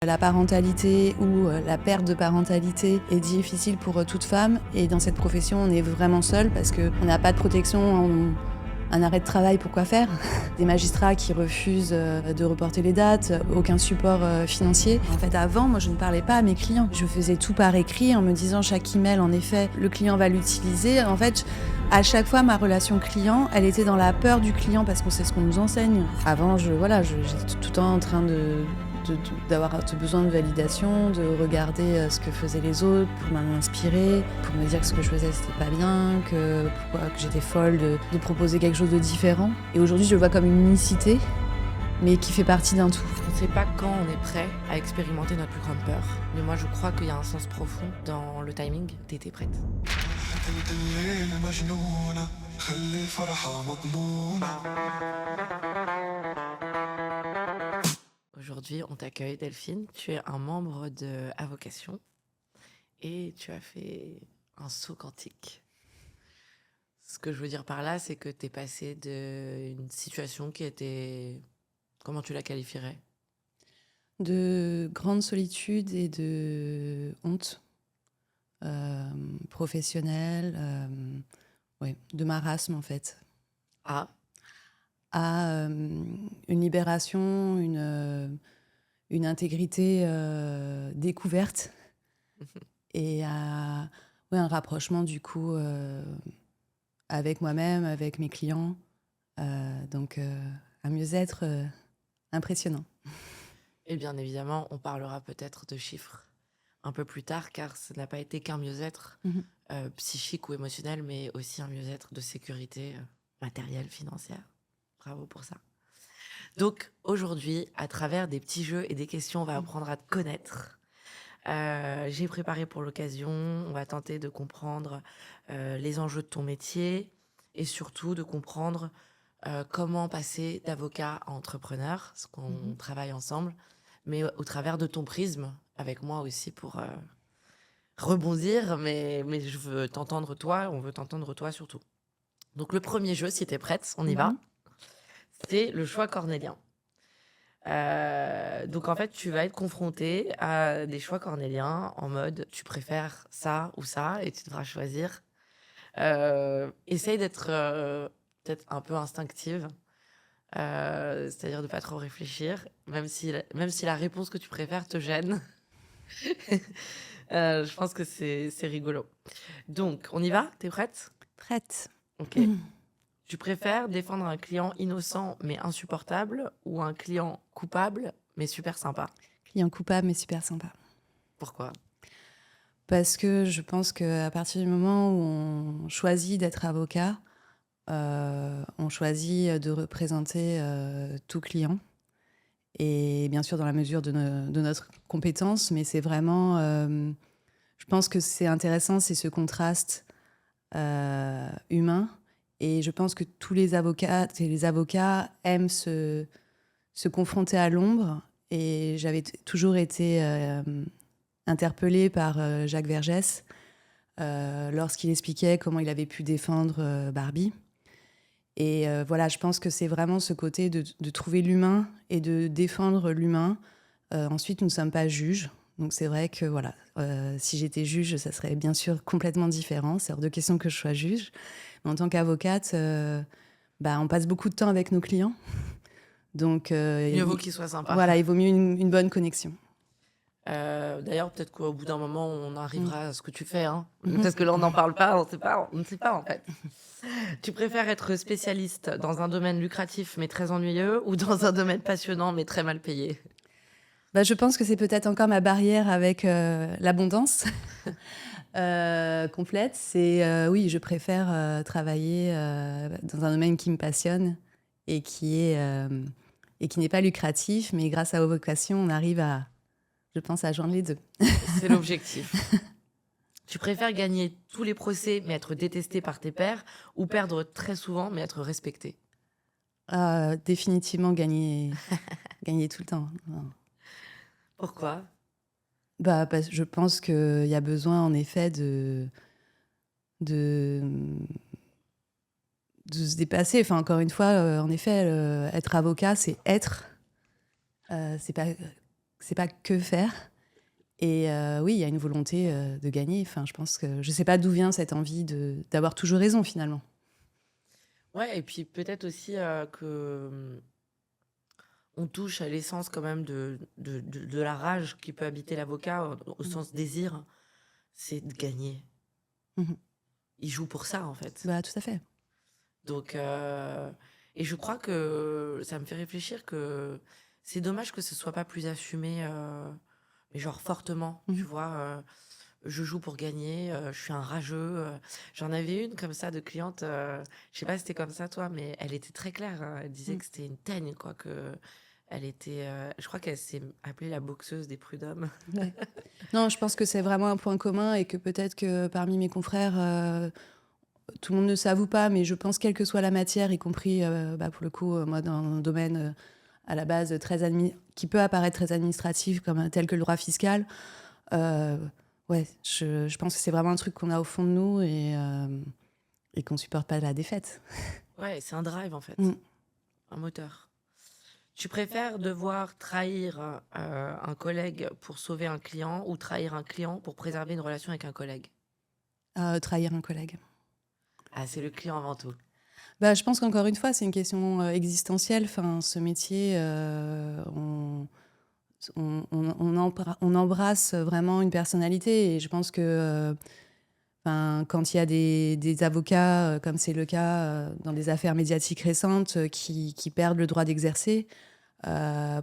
La parentalité ou la perte de parentalité est difficile pour toute femme et dans cette profession on est vraiment seul parce qu'on n'a pas de protection, un arrêt de travail pourquoi faire. Des magistrats qui refusent de reporter les dates, aucun support financier. En fait avant moi je ne parlais pas à mes clients, je faisais tout par écrit en me disant chaque email en effet le client va l'utiliser. En fait à chaque fois ma relation client elle était dans la peur du client parce que c'est ce qu'on nous enseigne. Avant j'étais tout le temps en train d'avoir besoin de validation, de regarder ce que faisaient les autres pour m'inspirer, pour me dire que ce que je faisais c'était pas bien, que j'étais folle de proposer quelque chose de différent. Et aujourd'hui je le vois comme une unicité, mais qui fait partie d'un tout. On ne sait pas quand on est prêt à expérimenter notre plus grande peur. Mais moi je crois qu'il y a un sens profond dans le timing. T'étais prête. Aujourd'hui, on t'accueille, Delphine. Tu es un membre de Avocation et tu as fait un saut quantique. Ce que je veux dire par là, c'est que tu es passé d'une situation qui était... Comment tu la qualifierais ? De grande solitude et de honte professionnelle, de marasme en fait. Ah, À une libération, une intégrité découverte et à un rapprochement du coup avec moi-même, avec mes clients. Donc un mieux-être impressionnant. et bien évidemment, on parlera peut-être de chiffres un peu plus tard, car ce n'a pas été qu'un mieux-être psychique ou émotionnel, mais aussi un mieux-être de sécurité matérielle, financière. Bravo pour ça. Donc aujourd'hui, à travers des petits jeux et des questions, on va apprendre à te connaître. J'ai préparé pour l'occasion, on va tenter de comprendre les enjeux de ton métier et surtout de comprendre comment passer d'avocat à entrepreneur, parce qu'on travaille ensemble, mais au travers de ton prisme, avec moi aussi pour rebondir, mais je veux t'entendre toi, on veut t'entendre toi surtout. Donc le premier jeu, si t'es prête, on y va, c'est le choix cornélien. Donc en fait, tu vas être confronté à des choix cornéliens en mode tu préfères ça ou ça et tu devras choisir. Essaye d'être peut-être un peu instinctive, c'est-à-dire de pas trop réfléchir, même si la réponse que tu préfères te gêne. Je pense que c'est rigolo. Donc on y va ? T'es prête ? Prête. Ok. Tu préfères défendre un client innocent mais insupportable ou un client coupable mais super sympa ? Client coupable mais super sympa. Pourquoi ? Parce que je pense qu'à partir du moment où on choisit d'être avocat, on choisit de représenter tout client. Et bien sûr dans la mesure de notre compétence, mais c'est vraiment... je pense que c'est intéressant, c'est ce contraste humain. Et je pense que tous les avocates et les avocats aiment se confronter à l'ombre. Et j'avais toujours été interpellée par Jacques Vergès lorsqu'il expliquait comment il avait pu défendre Barbie. Et voilà, je pense que c'est vraiment ce côté de trouver l'humain et de défendre l'humain. Ensuite, nous ne sommes pas juges. Donc c'est vrai que voilà, si j'étais juge, ça serait bien sûr complètement différent. C'est hors de question que je sois juge. Mais en tant qu'avocate, on passe beaucoup de temps avec nos clients. Donc Mieux vaut qu'il soit sympa. Voilà, il vaut mieux une bonne connexion. D'ailleurs, peut-être qu'au bout d'un moment, on arrivera à ce que tu fais. Hein. Parce que là, on n'en parle pas, on ne sait pas en fait. Tu préfères être spécialiste dans un domaine lucratif mais très ennuyeux ou dans un domaine passionnant mais très mal payé ? Je pense que c'est peut-être encore ma barrière avec l'abondance complète. C'est oui, je préfère travailler dans un domaine qui me passionne et qui n'est pas lucratif, mais grâce à vos vocations, on arrive à, je pense, à joindre les deux. C'est l'objectif. Tu préfères gagner tous les procès mais être détesté par tes pairs ou perdre très souvent mais être respecté ? Définitivement gagner tout le temps. Non. Pourquoi ? Parce que je pense qu'il y a besoin, en effet, de se dépasser. Enfin, encore une fois, en effet, être avocat, c'est être. C'est pas c'est pas que faire. Et oui, il y a une volonté de gagner. Enfin, je pense que je sais pas d'où vient cette envie d'avoir toujours raison finalement. Ouais, et puis peut-être aussi que on touche à l'essence quand même de la rage qui peut habiter l'avocat au sens désir, c'est de gagner. Mhm. Il joue pour ça en fait. Bah, tout à fait. Donc, et je crois que ça me fait réfléchir que c'est dommage que ce soit pas plus assumé, mais genre fortement, tu Mhm. vois. Je joue pour gagner, je suis un rageux. J'en avais une comme ça de cliente, je sais pas si c'était comme ça toi, mais elle était très claire, hein. Elle disait Mhm. que c'était une teigne, quoi, que elle était, je crois qu'elle s'est appelée la boxeuse des prud'hommes. Ouais. Non, je pense que c'est vraiment un point commun et que peut-être que parmi mes confrères, tout le monde ne s'avoue pas, mais je pense quelle que soit la matière, y compris pour le coup, moi dans un domaine à la base qui peut apparaître très administratif, comme tel que le droit fiscal, euh, ouais, je pense que c'est vraiment un truc qu'on a au fond de nous et qu'on supporte pas la défaite. Ouais, c'est un drive en fait, Mm. un moteur. Tu préfères devoir trahir un collègue pour sauver un client ou trahir un client pour préserver une relation avec un collègue? Trahir un collègue. Ah, c'est le client avant tout. Bah, je pense qu'encore une fois, c'est une question existentielle. Enfin, ce métier, on embrasse vraiment une personnalité. Et je pense que quand il y a des avocats, comme c'est le cas dans des affaires médiatiques récentes, qui perdent le droit d'exercer,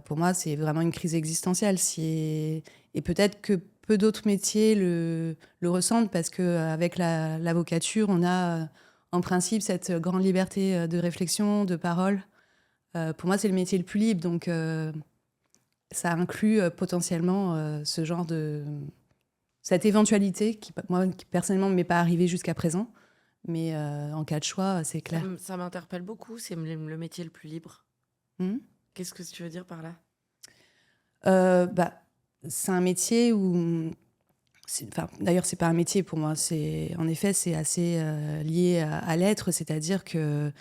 pour moi, c'est vraiment une crise existentielle. Et peut-être que peu d'autres métiers le ressentent parce qu'avec l'avocature, on a en principe cette grande liberté de réflexion, de parole. Pour moi, c'est le métier le plus libre. Donc, ça inclut potentiellement ce genre de... cette éventualité qui, moi, qui personnellement, ne m'est pas arrivée jusqu'à présent. Mais en cas de choix, c'est clair. Ça m'interpelle beaucoup, c'est le métier le plus libre. Hmm. Qu'est-ce que tu veux dire par là? Bah, c'est un métier où... D'ailleurs, c'est pas un métier pour moi. En effet, c'est assez lié à l'être. C'est-à-dire que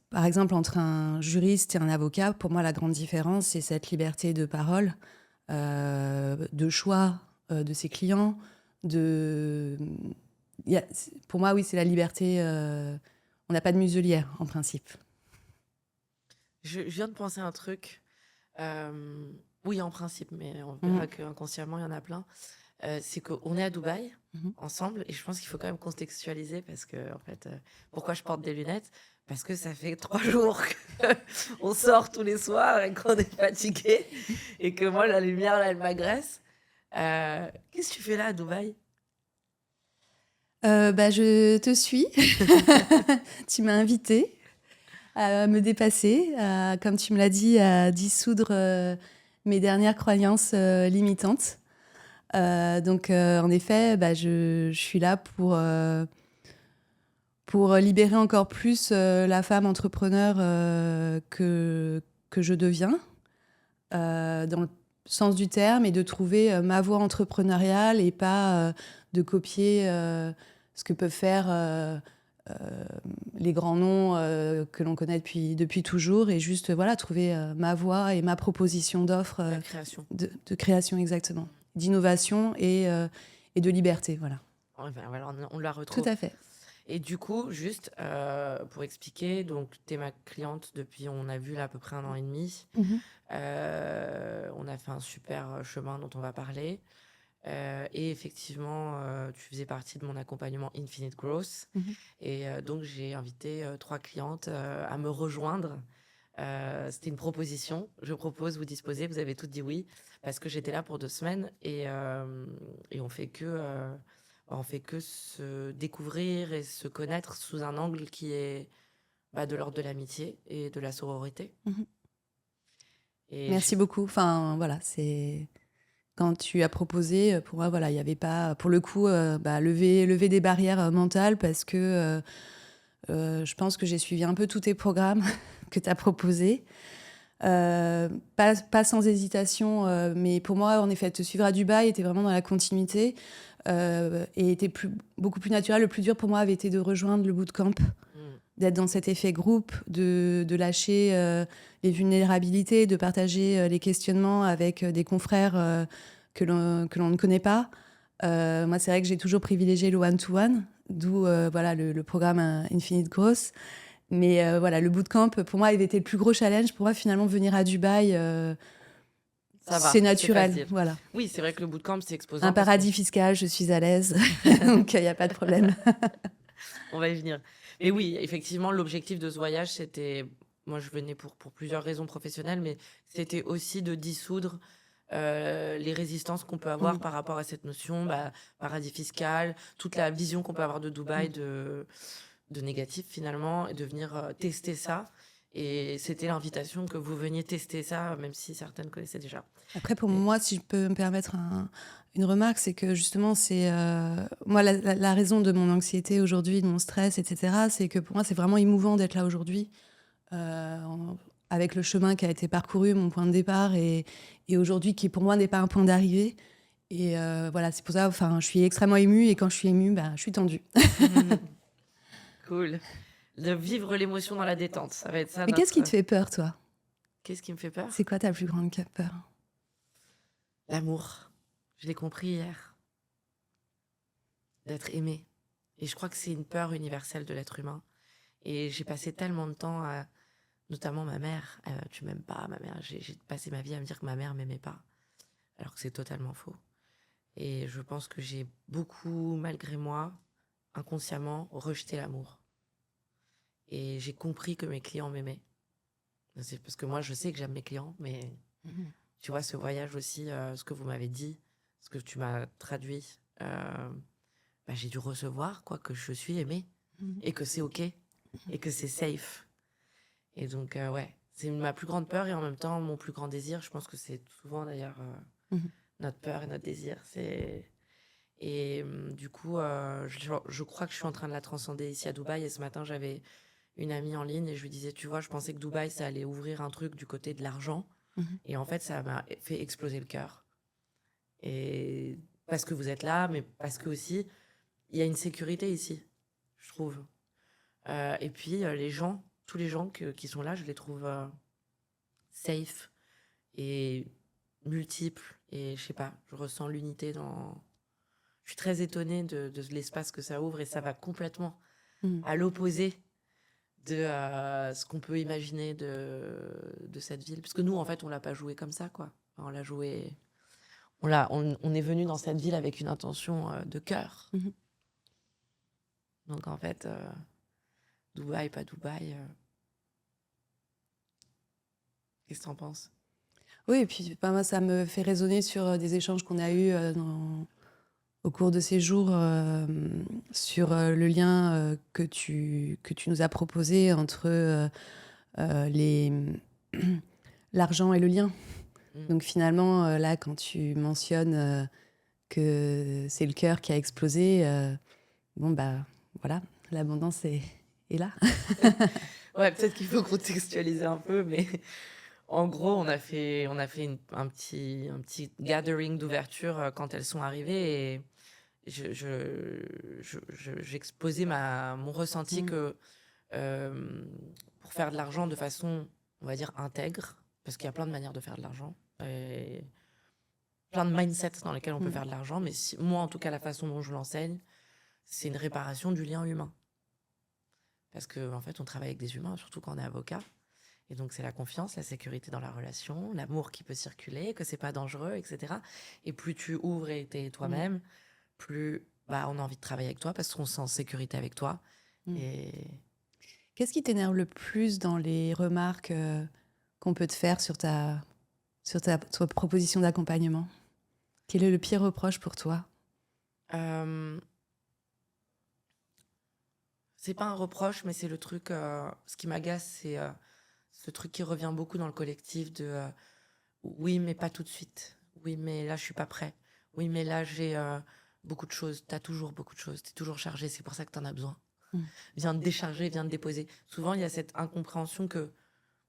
par exemple, entre un juriste et un avocat, pour moi, la grande différence, c'est cette liberté de parole, de choix de ses clients. De... Pour moi, oui, c'est la liberté. On n'a pas de muselière, en principe. Je viens de penser à un truc. Oui, en principe, mais on Mhm. verra qu'inconsciemment, il y en a plein. C'est qu'on est à Dubaï Mhm. ensemble et je pense qu'il faut quand même contextualiser parce que, en fait, pourquoi je porte des lunettes? Parce que ça fait 3 jours qu'on sort tous les soirs et qu'on est fatigué et que moi, la lumière, là, elle m'agresse. Qu'est-ce que tu fais là à Dubaï? Je te suis. Tu m'as invité à me dépasser, comme tu me l'as dit, à dissoudre mes dernières croyances limitantes. En effet, je suis là pour libérer encore plus la femme entrepreneur que je deviens, dans le sens du terme, et de trouver ma voie entrepreneuriale et pas de copier ce que peuvent faire les grands noms que l'on connaît depuis toujours, et juste voilà, trouver ma voie et ma proposition d'offre La création. de création, exactement, d'innovation et de liberté. Voilà. Ouais, ben, voilà, on la Tout retrouve. à fait. Et du coup, juste pour expliquer, donc tu es ma cliente depuis, on a vu là à peu près 1 an et demi. Mhm. On a fait un super chemin dont on va parler. Et effectivement, tu faisais partie de mon accompagnement Infinite Growth. Mhm. Et donc, j'ai invité 3 clientes à me rejoindre. C'était une proposition. Je propose, vous disposez. Vous avez toutes dit oui parce que j'étais là pour 2 semaines et on fait que se découvrir et se connaître sous un angle qui est de l'ordre de l'amitié et de la sororité. Mhm. Et Merci beaucoup. Enfin, voilà, c'est quand tu as proposé, pour moi, voilà, il n'y avait pas, pour le coup, lever des barrières mentales parce que je pense que j'ai suivi un peu tous tes programmes que tu as proposés. Pas sans hésitation, mais pour moi, en effet, te suivre à Dubaï était vraiment dans la continuité et était beaucoup plus naturel. Le plus dur pour moi avait été de rejoindre le bootcamp. Mm. d'être dans cet effet groupe, de lâcher les vulnérabilités, de partager les questionnements avec des confrères que l'on ne connaît pas. Moi, c'est vrai que j'ai toujours privilégié le one-to-one, d'où voilà, le programme Infinite Growth. Mais voilà, le bootcamp, pour moi, avait été le plus gros challenge. Pour moi, finalement, venir à Dubaï, Ça va, c'est c'est naturel. facile. Voilà. Oui, c'est vrai que le bootcamp, c'est Un exposant parce paradis fiscal, je suis à l'aise. Donc, il n'y a pas de problème. qu'on va y venir. Mais oui, effectivement, l'objectif de ce voyage, c'était... Moi, je venais pour plusieurs raisons professionnelles, mais c'était aussi de dissoudre les résistances qu'on peut avoir par rapport à cette notion, paradis fiscal, toute la vision qu'on peut avoir de Dubaï de négatif finalement, et de venir tester ça. Et c'était l'invitation que vous veniez tester ça, même si certaines connaissaient déjà. Après, pour Et- moi, si je peux me permettre une remarque, c'est que justement, c'est moi la raison de mon anxiété aujourd'hui, de mon stress, etc. C'est que pour moi, c'est vraiment émouvant d'être là aujourd'hui, avec le chemin qui a été parcouru, mon point de départ, et aujourd'hui qui pour moi n'est pas un point d'arrivée. Et voilà, c'est pour ça, enfin, je suis extrêmement émue, et quand je suis émue, je suis tendue. Cool. De vivre l'émotion dans la détente, ça va être ça Mais qu'est-ce qui te notre... fait peur, toi? Qu'est-ce qui me fait peur? C'est quoi ta plus grande peur? L'amour. Je l'ai compris hier. D'être aimé. Et je crois que c'est une peur universelle de l'être humain. Et j'ai passé tellement de temps à... Notamment ma mère. Tu m'aimes pas, ma mère. J'ai passé ma vie à me dire que ma mère m'aimait pas. Alors que c'est totalement faux. Et je pense que j'ai beaucoup, malgré moi, inconsciemment, rejeté l'amour. Et j'ai compris que mes clients m'aimaient. C'est parce que moi, je sais que j'aime mes clients, mais tu vois, ce voyage aussi, ce que vous m'avez dit, ce que tu m'as traduit, j'ai dû recevoir quoi, que je suis aimée et que c'est OK et que c'est safe. Et donc, ouais, c'est ma plus grande peur et en même temps mon plus grand désir. Je pense que c'est souvent d'ailleurs notre peur et notre désir. Et du coup, je crois que je suis en train de la transcender ici à Dubaï. Et ce matin, j'avais une amie en ligne et je lui disais, tu vois, je pensais que Dubaï, ça allait ouvrir un truc du côté de l'argent. Et en fait, ça m'a fait exploser le cœur. Et parce que vous êtes là, mais parce que aussi, il y a une sécurité ici, je trouve. Et puis, les gens, tous les gens qui sont là, je les trouve safe et multiples. Et je sais pas, je ressens l'unité dans... Je suis très étonnée de l'espace que ça ouvre et ça va complètement à l'opposé de ce qu'on peut imaginer de cette ville. Parce que nous, en fait, on l'a pas joué comme ça, quoi. Enfin, on l'a joué... on est venu dans cette ville avec une intention de cœur. Donc, en fait, Dubaï, pas Dubaï. Qu'est-ce que t'en penses? Oui, et puis moi, ça me fait résonner sur des échanges qu'on a eus au cours de ces jours sur le lien que tu nous as proposé entre les l'argent et le lien. Donc finalement, là, quand tu mentionnes que c'est le cœur qui a explosé, bon, voilà, l'abondance est là. Ouais, peut-être qu'il faut contextualiser un peu, mais en gros, on a fait un petit gathering d'ouverture quand elles sont arrivées et j'exposais mon ressenti que pour faire de l'argent de façon, on va dire, intègre, parce qu'il y a plein de manières de faire de l'argent, et plein de mindsets dans lesquels on peut faire de l'argent, mais moi, en tout cas, la façon dont je l'enseigne, c'est une réparation du lien humain. Parce qu'en fait, on travaille avec des humains, surtout quand on est avocat. Et donc, c'est la confiance, la sécurité dans la relation, l'amour qui peut circuler, que c'est pas dangereux, etc. Et plus tu ouvres et t'es toi-même, plus on a envie de travailler avec toi parce qu'on se sent en sécurité avec toi. Et Qu'est-ce qui t'énerve le plus dans les remarques qu'on peut te faire sur ta proposition d'accompagnement? Quel est le pire reproche pour toi? C'est pas un reproche, mais c'est le truc. Ce qui m'agace, c'est ce truc qui revient beaucoup dans le collectif de oui, mais pas tout de suite. Oui, mais là, je suis pas prêt. Oui, mais là, j'ai beaucoup de choses. T'as toujours beaucoup de choses. T'es toujours chargé. C'est pour ça que t'en as besoin. Viens te décharger, viens te déposer. Souvent, il y a cette incompréhension que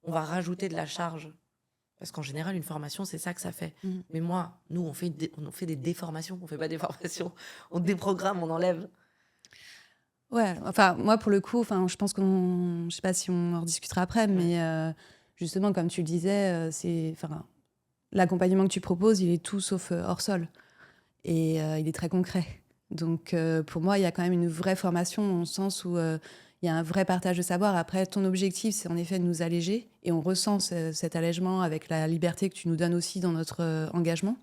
on va rajouter de la charge. Parce qu'en général, une formation, c'est ça que ça fait. Mais moi, nous, on fait des déformations. On fait pas des formations. On déprogramme, on enlève. Ouais, enfin, moi, pour le coup, enfin, je pense je sais pas si on en rediscutera après, mais justement, comme tu le disais, enfin, l'accompagnement que tu proposes, il est tout sauf hors sol. Et il est très concret. Donc, pour moi, il y a quand même une vraie formation, au sens où il y a un vrai partage de savoir. Après, ton objectif, c'est en effet de nous alléger. Et on ressent cet allègement avec la liberté que tu nous donnes aussi dans notre engagement.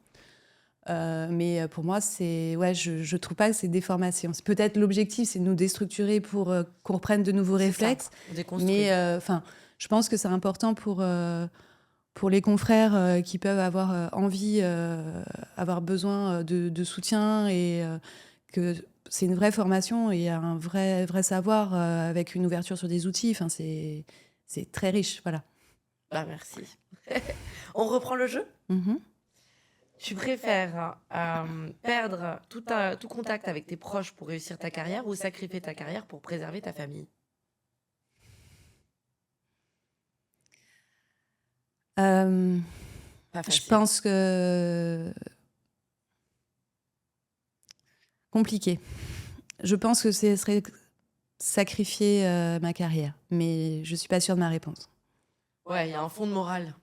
Mais pour moi, ouais, je trouve pas que c'est des formations. Peut-être l'objectif, c'est de nous déstructurer pour qu'on reprenne de nouveaux réflexes. On déconstruit. Mais enfin, je pense que c'est important pour les confrères qui peuvent avoir envie, avoir besoin de soutien et que c'est une vraie formation et il y a un vrai savoir avec une ouverture sur des outils. Enfin, c'est très riche, voilà. Bah, merci. On reprend le jeu. Tu préfères perdre tout contact avec tes proches pour réussir ta carrière ou sacrifier ta carrière pour préserver ta famille? Pas Je facile. pense que compliqué. Je pense que ce serait sacrifier ma carrière, mais je suis pas sûre de ma réponse. Ouais, il y a un fond de morale.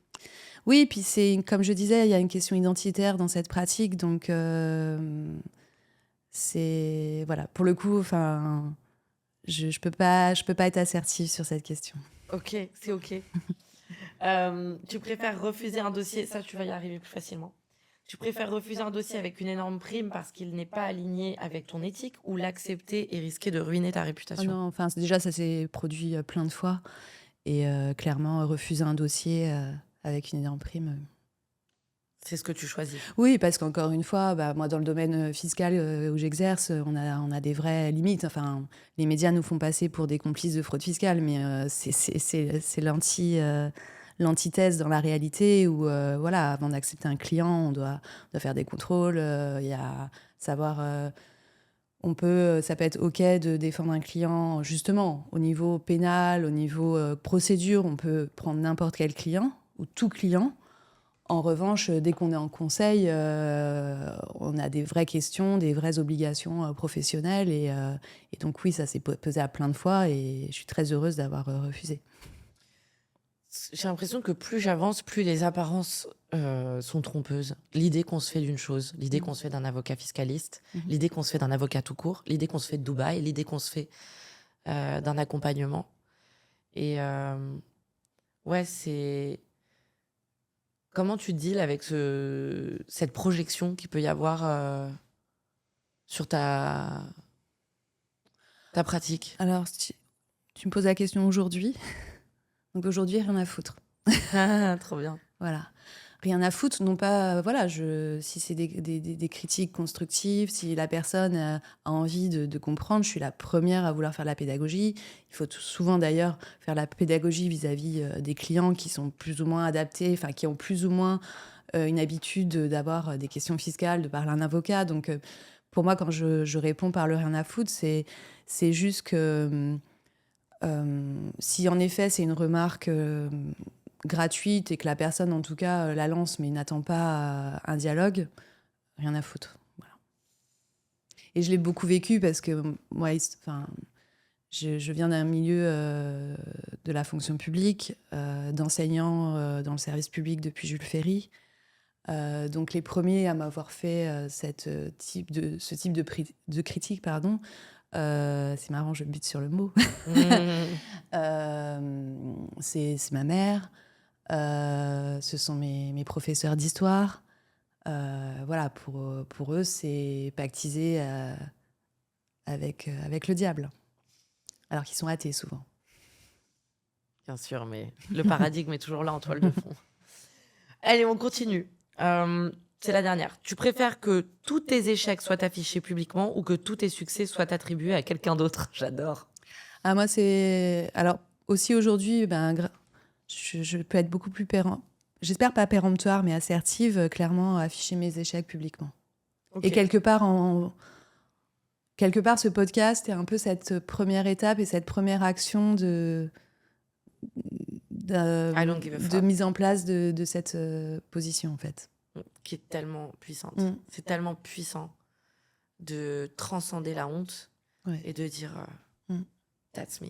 Oui, puis comme je disais, il y a une question identitaire dans cette pratique, donc c'est voilà. Pour le coup, enfin, je peux pas être assertive sur cette question. Ok, c'est ok. Tu préfères refuser un dossier, ça tu vas y arriver plus facilement. Tu préfères refuser un dossier avec une énorme prime parce qu'il n'est pas aligné avec ton éthique ou l'accepter et risquer de ruiner ta Oh réputation? non, enfin déjà ça s'est produit plein de fois et clairement refuser un dossier avec une énorme prime. C'est ce que tu choisis. Oui, parce qu'encore une fois, bah, moi dans le domaine fiscal où j'exerce, on a des vraies limites. Enfin, les médias nous font passer pour des complices de fraude fiscale, mais c'est l'antithèse dans la réalité où, voilà, avant d'accepter un client, on doit faire des contrôles. Il y a savoir, ça peut être OK de défendre un client, justement, au niveau pénal, au niveau procédure, on peut prendre n'importe quel client ou tout client. En revanche, dès qu'on est en conseil, on a des vraies questions, des vraies obligations professionnelles. Et donc, oui, ça s'est pesé à plein de fois et je suis très heureuse d'avoir refusé. J'ai l'impression que plus j'avance, plus les apparences sont trompeuses. L'idée qu'on se fait d'une chose, l'idée qu'on se fait d'un avocat fiscaliste, l'idée qu'on se fait d'un avocat tout court, l'idée qu'on se fait de Dubaï, l'idée qu'on se fait d'un accompagnement. Et ouais, c'est... Comment tu deals avec cette projection qu'il peut y avoir sur ta pratique? Alors, tu me poses la question aujourd'hui. Donc aujourd'hui, rien à foutre. Trop bien. Voilà. Rien à foutre, non pas, voilà, si c'est des critiques constructives, si la personne a envie de comprendre, je suis la première à vouloir faire la pédagogie. Il faut souvent d'ailleurs faire la pédagogie vis-à-vis des clients qui sont plus ou moins adaptés, enfin qui ont plus ou moins une habitude d'avoir des questions fiscales, de parler à un avocat. Donc pour moi, quand je réponds par le rien à foutre, c'est juste que si en effet c'est une remarque gratuite et que la personne, en tout cas, la lance mais n'attend pas un dialogue, rien à foutre. Voilà. Et je l'ai beaucoup vécu parce que moi, je viens d'un milieu de la fonction publique, d'enseignant dans le service public depuis Jules Ferry. Donc les premiers à m'avoir fait ce type de critique, pardon, c'est marrant, je bute sur le mot. C'est ma mère. Ce sont mes professeurs d'histoire. Voilà, pour eux, c'est pactiser avec le diable. Alors qu'ils sont athées souvent. Bien sûr, mais le paradigme est toujours là en toile de fond. Allez, on continue. C'est la dernière. Tu préfères que tous tes échecs soient affichés publiquement ou que tous tes succès soient attribués à quelqu'un d'autre? J'adore. Ah, moi, c'est... Alors, aussi aujourd'hui, je peux être beaucoup plus j'espère pas péremptoire, mais assertive, clairement, afficher mes échecs publiquement. Okay. Et quelque part, ce podcast est un peu cette première étape et cette première action de mise en place de cette position, en fait. Qui est tellement puissante. C'est tellement puissant de transcender la honte et de dire That's me.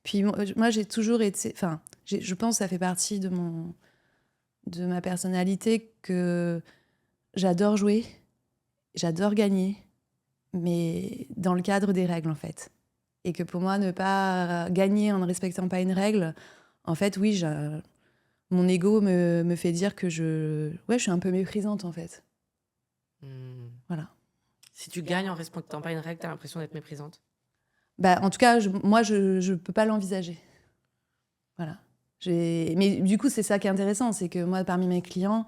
Puis moi, j'ai toujours été... Enfin, je pense que ça fait partie de ma personnalité que j'adore jouer, j'adore gagner, mais dans le cadre des règles, en fait. Et que pour moi, ne pas gagner en ne respectant pas une règle, en fait, oui, mon ego me fait dire que je suis un peu méprisante, en fait. Voilà. Si tu gagnes en respectant pas une règle, t'as l'impression d'être méprisante? Bah, en tout cas, moi, je peux pas l'envisager. Voilà. Mais du coup, c'est ça qui est intéressant, c'est que moi, parmi mes clients,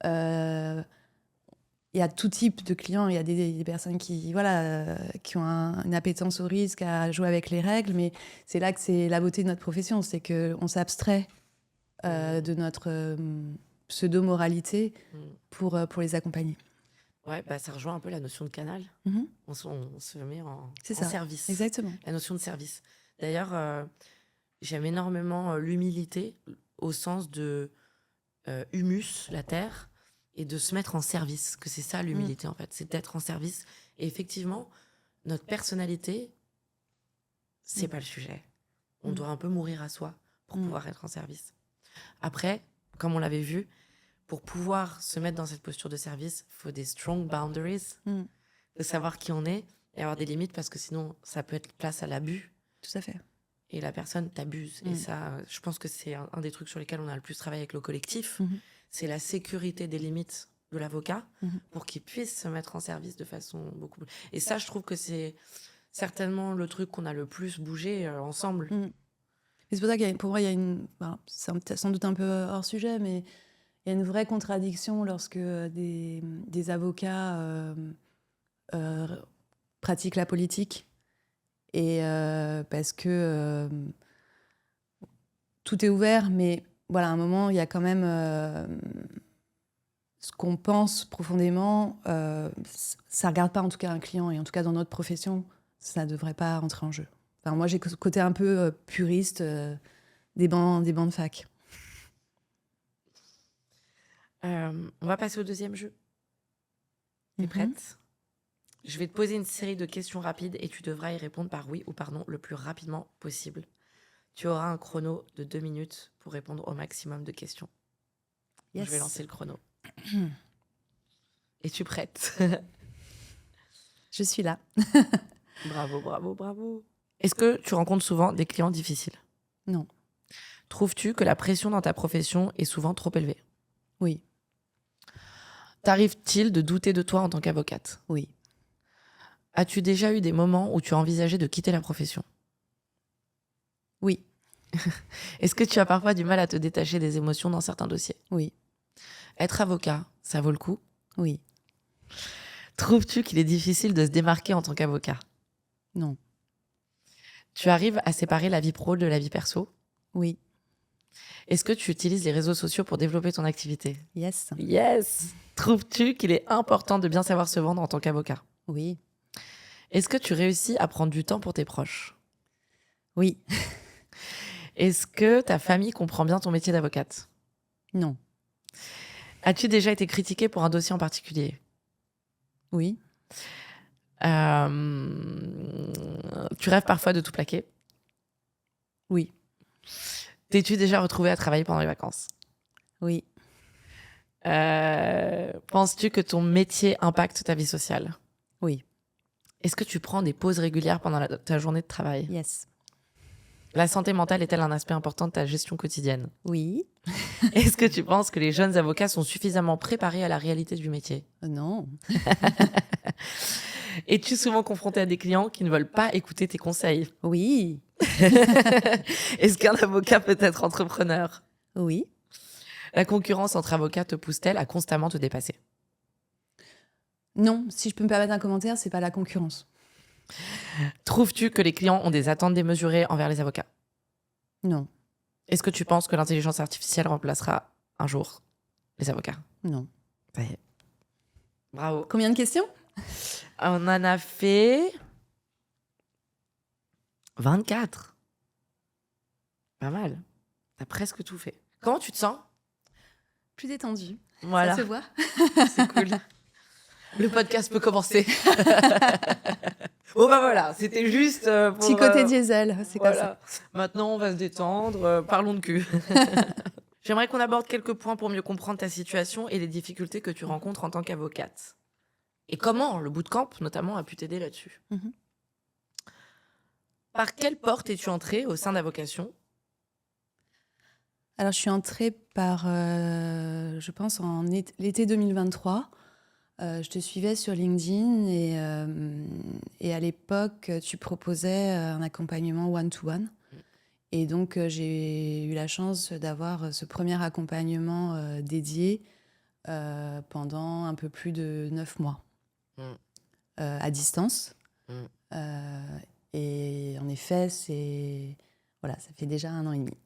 il y a tout type de clients. Il y a des personnes qui ont une appétence au risque, à jouer avec les règles, mais c'est là que c'est la beauté de notre profession, c'est qu'on s'abstrait de notre pseudo-moralité pour les accompagner. Ouais, bah ça rejoint un peu la notion de canal. On se met en service. Exactement. La notion de service. D'ailleurs, j'aime énormément l'humilité au sens de humus, la terre, et de se mettre en service. Que c'est ça l'humilité en fait, c'est d'être en service. Et effectivement, notre personnalité, c'est pas le sujet. On doit un peu mourir à soi pour pouvoir être en service. Après, comme on l'avait vu, pour pouvoir se mettre dans cette posture de service, il faut des strong boundaries, de savoir qui on est et avoir des limites, parce que sinon, ça peut être place à l'abus. Tout à fait. Et la personne t'abuse. Et ça, je pense que c'est un des trucs sur lesquels on a le plus travaillé avec le collectif. C'est la sécurité des limites de l'avocat pour qu'il puisse se mettre en service de façon beaucoup plus... Et ça, je trouve que c'est certainement le truc qu'on a le plus bougé ensemble. Et c'est pour ça que pour moi, il y a une... c'est sans doute un peu hors sujet, mais il y a une vraie contradiction lorsque des avocats pratiquent la politique. Et parce que tout est ouvert, mais voilà, à un moment, il y a quand même ce qu'on pense profondément. Ça ne regarde pas en tout cas un client, et en tout cas dans notre profession, ça ne devrait pas rentrer en jeu. Enfin, moi, j'ai ce côté un peu puriste des bancs de fac. On va passer au deuxième jeu. T'es prête? Je vais te poser une série de questions rapides et tu devras y répondre par oui ou par non le plus rapidement possible. Tu auras un chrono de 2 minutes pour répondre au maximum de questions. Yes. Je vais lancer le chrono. Es-tu prête? Je suis là. Bravo, bravo, bravo. Est-ce que tu rencontres souvent des clients difficiles? Non. Trouves-tu que la pression dans ta profession est souvent trop élevée? Oui. T'arrive-t-il de douter de toi en tant qu'avocate? Oui. As-tu déjà eu des moments où tu as envisagé de quitter la profession? Oui. Est-ce que tu as parfois du mal à te détacher des émotions dans certains dossiers? Oui. Être avocat, ça vaut le coup? Oui. Trouves-tu qu'il est difficile de se démarquer en tant qu'avocat? Non. Tu arrives à séparer la vie pro de la vie perso? Oui. Est-ce que tu utilises les réseaux sociaux pour développer ton activité? Yes. Yes. Trouves-tu qu'il est important de bien savoir se vendre en tant qu'avocat? Oui. Est-ce que tu réussis à prendre du temps pour tes proches? Oui. Est-ce que ta famille comprend bien ton métier d'avocate? Non. As-tu déjà été critiquée pour un dossier en particulier? Oui. Tu rêves parfois de tout plaquer? Oui. T'es-tu déjà retrouvée à travailler pendant les vacances? Oui. Penses-tu que ton métier impacte ta vie sociale? Oui. Est-ce que tu prends des pauses régulières pendant ta journée de travail? Yes. La santé mentale est-elle un aspect important de ta gestion quotidienne? Oui. Est-ce que tu penses que les jeunes avocats sont suffisamment préparés à la réalité du métier? Non. Es-tu souvent confronté à des clients qui ne veulent pas écouter tes conseils? Oui. Est-ce qu'un avocat peut être entrepreneur? Oui. La concurrence entre avocats te pousse-t-elle à constamment te dépasser? Non, si je peux me permettre un commentaire, c'est pas la concurrence. Trouves-tu que les clients ont des attentes démesurées envers les avocats? Non. Est-ce que tu penses que l'intelligence artificielle remplacera un jour les avocats? Non. Ouais. Bravo. Combien de questions? On en a fait 24. Pas mal. T'as presque tout fait. Comment tu te sens? Plus détendue. Voilà. Ça se voit. C'est cool. Le podcast peut commencer. Bon, bah voilà, c'était juste pour... Petit côté diesel, c'est comme ça. Voilà. Maintenant, on va se détendre. Parlons de cul. J'aimerais qu'on aborde quelques points pour mieux comprendre ta situation et les difficultés que tu rencontres en tant qu'avocate. Et comment le bootcamp, notamment, a pu t'aider là-dessus. Mhm. Par quelle porte es-tu entrée au sein d'Avocation ? Alors, je suis entrée par, je pense, l'été 2023. Je te suivais sur LinkedIn et à l'époque, tu proposais un accompagnement one-to-one. Et donc, j'ai eu la chance d'avoir ce premier accompagnement dédié pendant un peu plus de 9 mois à distance. Et en effet, voilà, ça fait déjà 1 an et demi.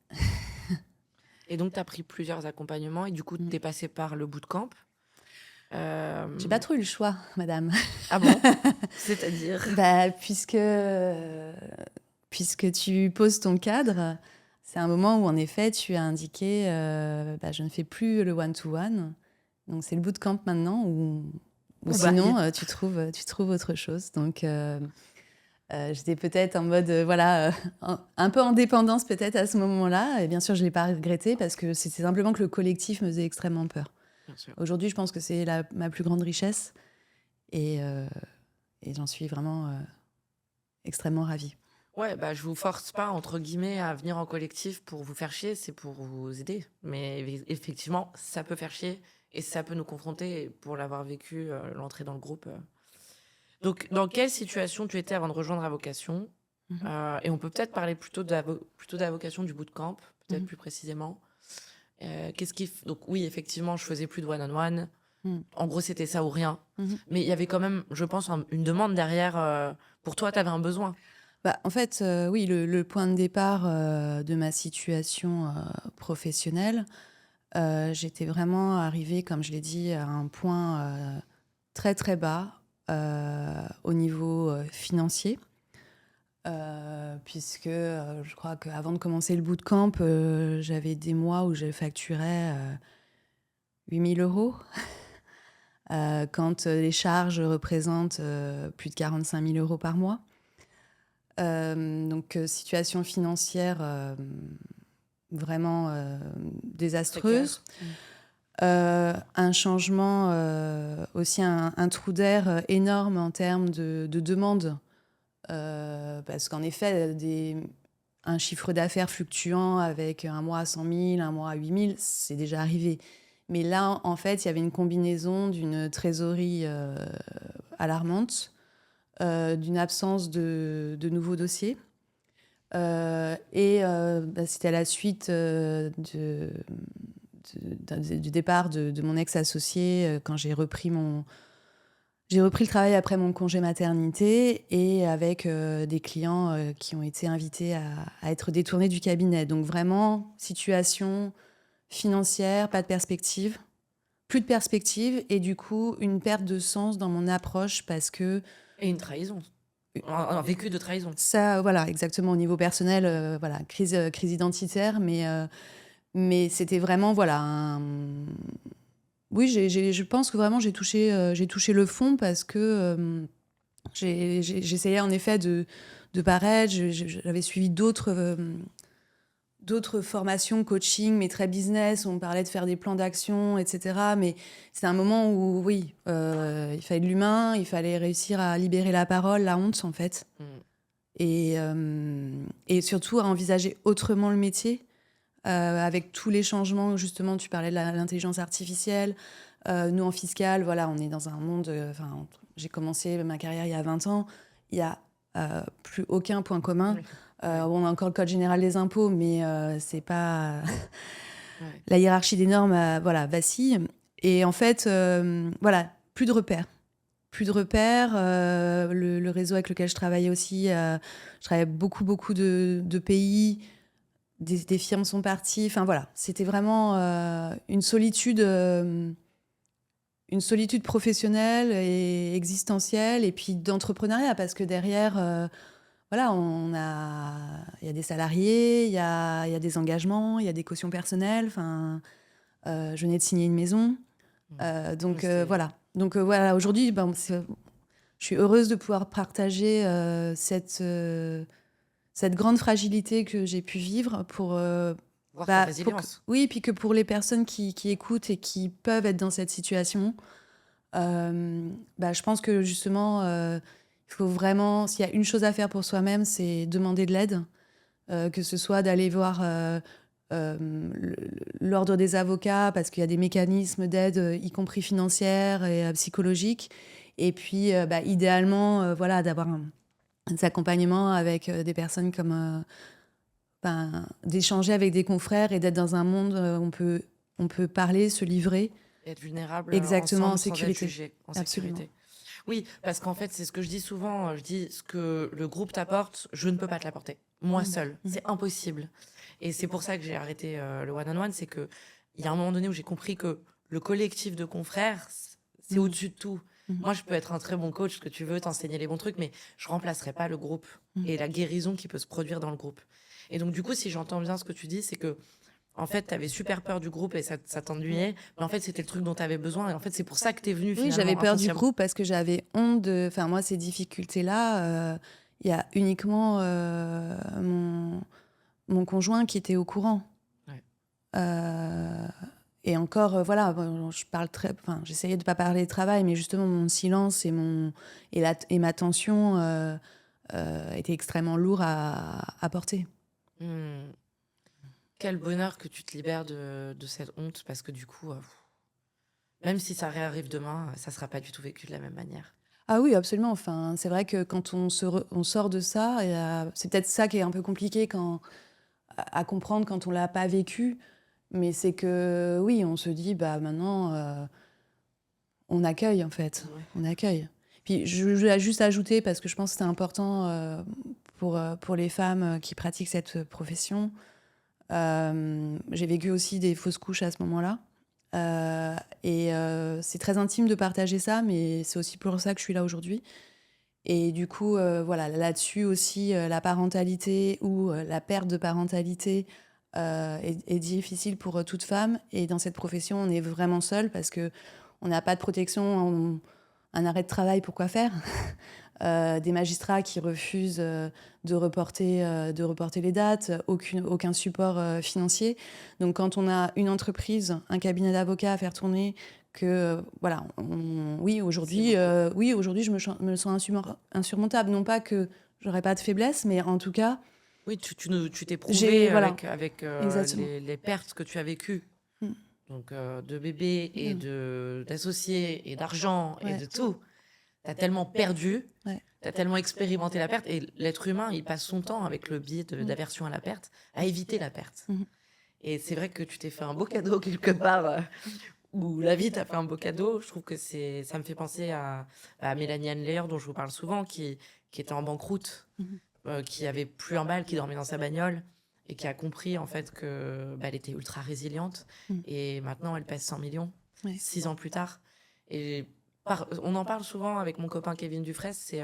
Et donc, tu as pris plusieurs accompagnements et du coup, tu es passée par le bootcamp. J'ai pas trop eu le choix, madame. Ah bon ? C'est-à-dire ? Puisque tu poses ton cadre, c'est un moment où, en effet, tu as indiqué je ne fais plus le one-to-one. Donc, c'est le bootcamp maintenant, ou sinon, tu trouves autre chose. Donc, j'étais peut-être en mode, un peu en dépendance peut-être à ce moment-là. Et bien sûr, je ne l'ai pas regretté parce que c'était simplement que le collectif me faisait extrêmement peur. Aujourd'hui, je pense que c'est ma plus grande richesse et j'en suis vraiment extrêmement ravie. Ouais, je vous force pas, entre guillemets, à venir en collectif pour vous faire chier, c'est pour vous aider. Mais effectivement, ça peut faire chier et ça peut nous confronter. Et pour l'avoir vécu, l'entrée dans le groupe. Donc, dans quelle situation tu étais avant de rejoindre Avocation ? Et on peut peut-être parler plutôt d'Avocation du bootcamp, peut-être plus précisément. Donc oui, effectivement, je faisais plus de one-on-one. En gros, c'était ça ou rien. Mais il y avait quand même, je pense, une demande derrière. Pour toi, tu avais un besoin. En fait, oui, le point de départ de ma situation professionnelle, j'étais vraiment arrivée, comme je l'ai dit, à un point très très bas au niveau financier. Puisque je crois qu'avant de commencer le bootcamp, j'avais des mois où je facturais 8 000 euros. Quand les charges représentent plus de 45 000 euros par mois. Donc, situation financière vraiment désastreuse. Un changement, aussi un trou d'air énorme en termes de demande. Parce qu'en effet, un chiffre d'affaires fluctuant avec un mois à 100 000, un mois à 8 000, c'est déjà arrivé. Mais là, en fait, il y avait une combinaison d'une trésorerie alarmante, d'une absence de nouveaux dossiers. C'était à la suite du départ de mon ex-associé quand j'ai repris le travail après mon congé maternité et avec des clients qui ont été invités à être détournés du cabinet. Donc vraiment, situation financière, pas de perspective, plus de perspective et du coup, une perte de sens dans mon approche parce que... Et une trahison. Un vécu de trahison. Ça, voilà, exactement, au niveau personnel, crise identitaire, mais c'était vraiment, Oui, je pense que vraiment j'ai touché le fond parce que j'essayais en effet de paraître. J'avais suivi d'autres formations, coaching, mais très business, où on me parlait de faire des plans d'action, etc. Mais c'est un moment où, oui, il fallait de l'humain, il fallait réussir à libérer la parole, la honte, en fait. Et surtout à envisager autrement le métier. Avec tous les changements, justement, tu parlais de l'intelligence artificielle. Nous, en fiscal, on est dans un monde... j'ai commencé ma carrière il y a 20 ans. Il n'y a plus aucun point commun. On a encore le Code général des impôts, mais c'est pas... La hiérarchie des normes vacille. Et en fait, plus de repères. Plus de repères. Le réseau avec lequel je travaillais aussi, je travaillais beaucoup de pays... Des firmes sont parties. Enfin, voilà. C'était vraiment une solitude professionnelle et existentielle et puis d'entrepreneuriat parce que derrière, il y a des salariés, il y a des engagements, il y a des cautions personnelles. Enfin, je venais de signer une maison. Donc, voilà. Donc voilà, aujourd'hui, je suis heureuse de pouvoir partager cette grande fragilité que j'ai pu vivre Voir ta pour résilience. oui, puis que pour les personnes qui écoutent et qui peuvent être dans cette situation, je pense que justement, il faut vraiment, s'il y a une chose à faire pour soi-même, c'est demander de l'aide, que ce soit d'aller voir l'ordre des avocats, parce qu'il y a des mécanismes d'aide, y compris financières et psychologiques. Et puis, idéalement, voilà, d'avoir un accompagnement avec des personnes comme d'échanger avec des confrères et d'être dans un monde où on peut parler, se livrer. Être vulnérable Exactement, en ensemble sans être sécurité. jugé, en Absolument. sécurité. Oui, parce qu'en fait, c'est ce que je dis souvent. Je dis ce que le groupe t'apporte, je ne peux pas te l'apporter. Moi seule, c'est impossible. Et c'est pour ça que j'ai arrêté le one-on-one. C'est qu'il y a un moment donné où j'ai compris que le collectif de confrères, c'est au-dessus de tout. Moi, je peux être un très bon coach, ce que tu veux, t'enseigner les bons trucs, mais je remplacerai pas le groupe et la guérison qui peut se produire dans le groupe. Et donc, du coup, si j'entends bien ce que tu dis, c'est que en fait, t'avais super peur du groupe et ça t'ennuyait, mais en fait, c'était le truc dont t'avais besoin. Et en fait, c'est pour ça que t'es venue Oui, finalement j'avais peur du inconsciemment. groupe parce que j'avais honte de... Enfin, moi, ces difficultés-là, il y a uniquement mon conjoint qui était au courant. Ouais. Et encore, voilà, j'essayais de pas parler de travail, mais justement, mon silence et ma tension étaient extrêmement lourds à porter. Quel bonheur que tu te libères de cette honte, parce que du coup, même si ça réarrive demain, ça sera pas du tout vécu de la même manière. Ah oui, absolument. Enfin, c'est vrai que quand on sort de ça, c'est peut-être ça qui est un peu compliqué à comprendre quand on l'a pas vécu. Mais c'est que oui, on se dit, maintenant, on accueille en fait. Ouais. On accueille. Puis je voulais juste ajouter, parce que je pense que c'est important pour les femmes qui pratiquent cette profession. J'ai vécu aussi des fausses couches à ce moment-là. C'est très intime de partager ça, mais c'est aussi pour ça que je suis là aujourd'hui. Et du coup, voilà, là-dessus aussi, la parentalité ou la perte de parentalité est difficile pour toute femme. Et dans cette profession, on est vraiment seul parce que on n'a pas de protection, un arrêt de travail, pourquoi faire des magistrats qui refusent de reporter les dates, aucun support financier. Donc quand on a une entreprise, un cabinet d'avocats à faire tourner, voilà, oui, aujourd'hui, je me sens insurmontable. Non pas que j'aurais pas de faiblesse, mais en tout cas, Oui, tu t'es prouvé voilà, avec exactement. les pertes que tu as vécues. Mm. Donc, de bébé et d'associés et d'argent et Ouais. de tout. T'as tellement perdu, Ouais. t'as tellement expérimenté la perte. Et l'être humain, il passe son temps, avec le biais d'aversion à la perte, à éviter la perte. Et c'est vrai que tu t'es fait un beau cadeau quelque part, où la vie t'a fait un beau cadeau. Je trouve que ça me fait penser à Mélanie Hanley, dont je vous parle souvent, qui était en banqueroute, qui avait plus un bal, qui dormait dans sa bagnole et qui a compris en fait que elle était ultra résiliente. Et maintenant, elle pèse 100 millions, 6 ans plus tard. Et on en parle souvent avec mon copain Kevin Dufresne, c'est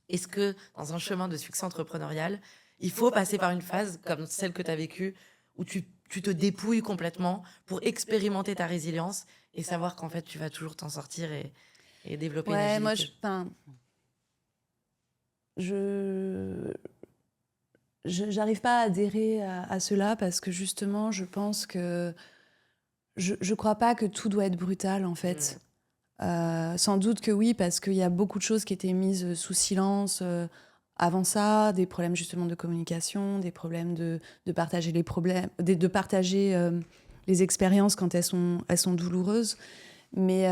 est-ce que dans un chemin de succès entrepreneurial, il faut passer par une phase comme celle que tu as vécue, où tu te dépouilles complètement pour expérimenter ta résilience et savoir qu'en fait, tu vas toujours t'en sortir et développer une agilité. Moi, j'arrive pas à adhérer à cela parce que justement, je pense que je crois pas que tout doit être brutal en fait. Sans doute que oui, parce qu'il y a beaucoup de choses qui étaient mises sous silence avant ça, des problèmes justement de communication, des problèmes de partager les problèmes, de partager les expériences quand elles sont douloureuses. Mais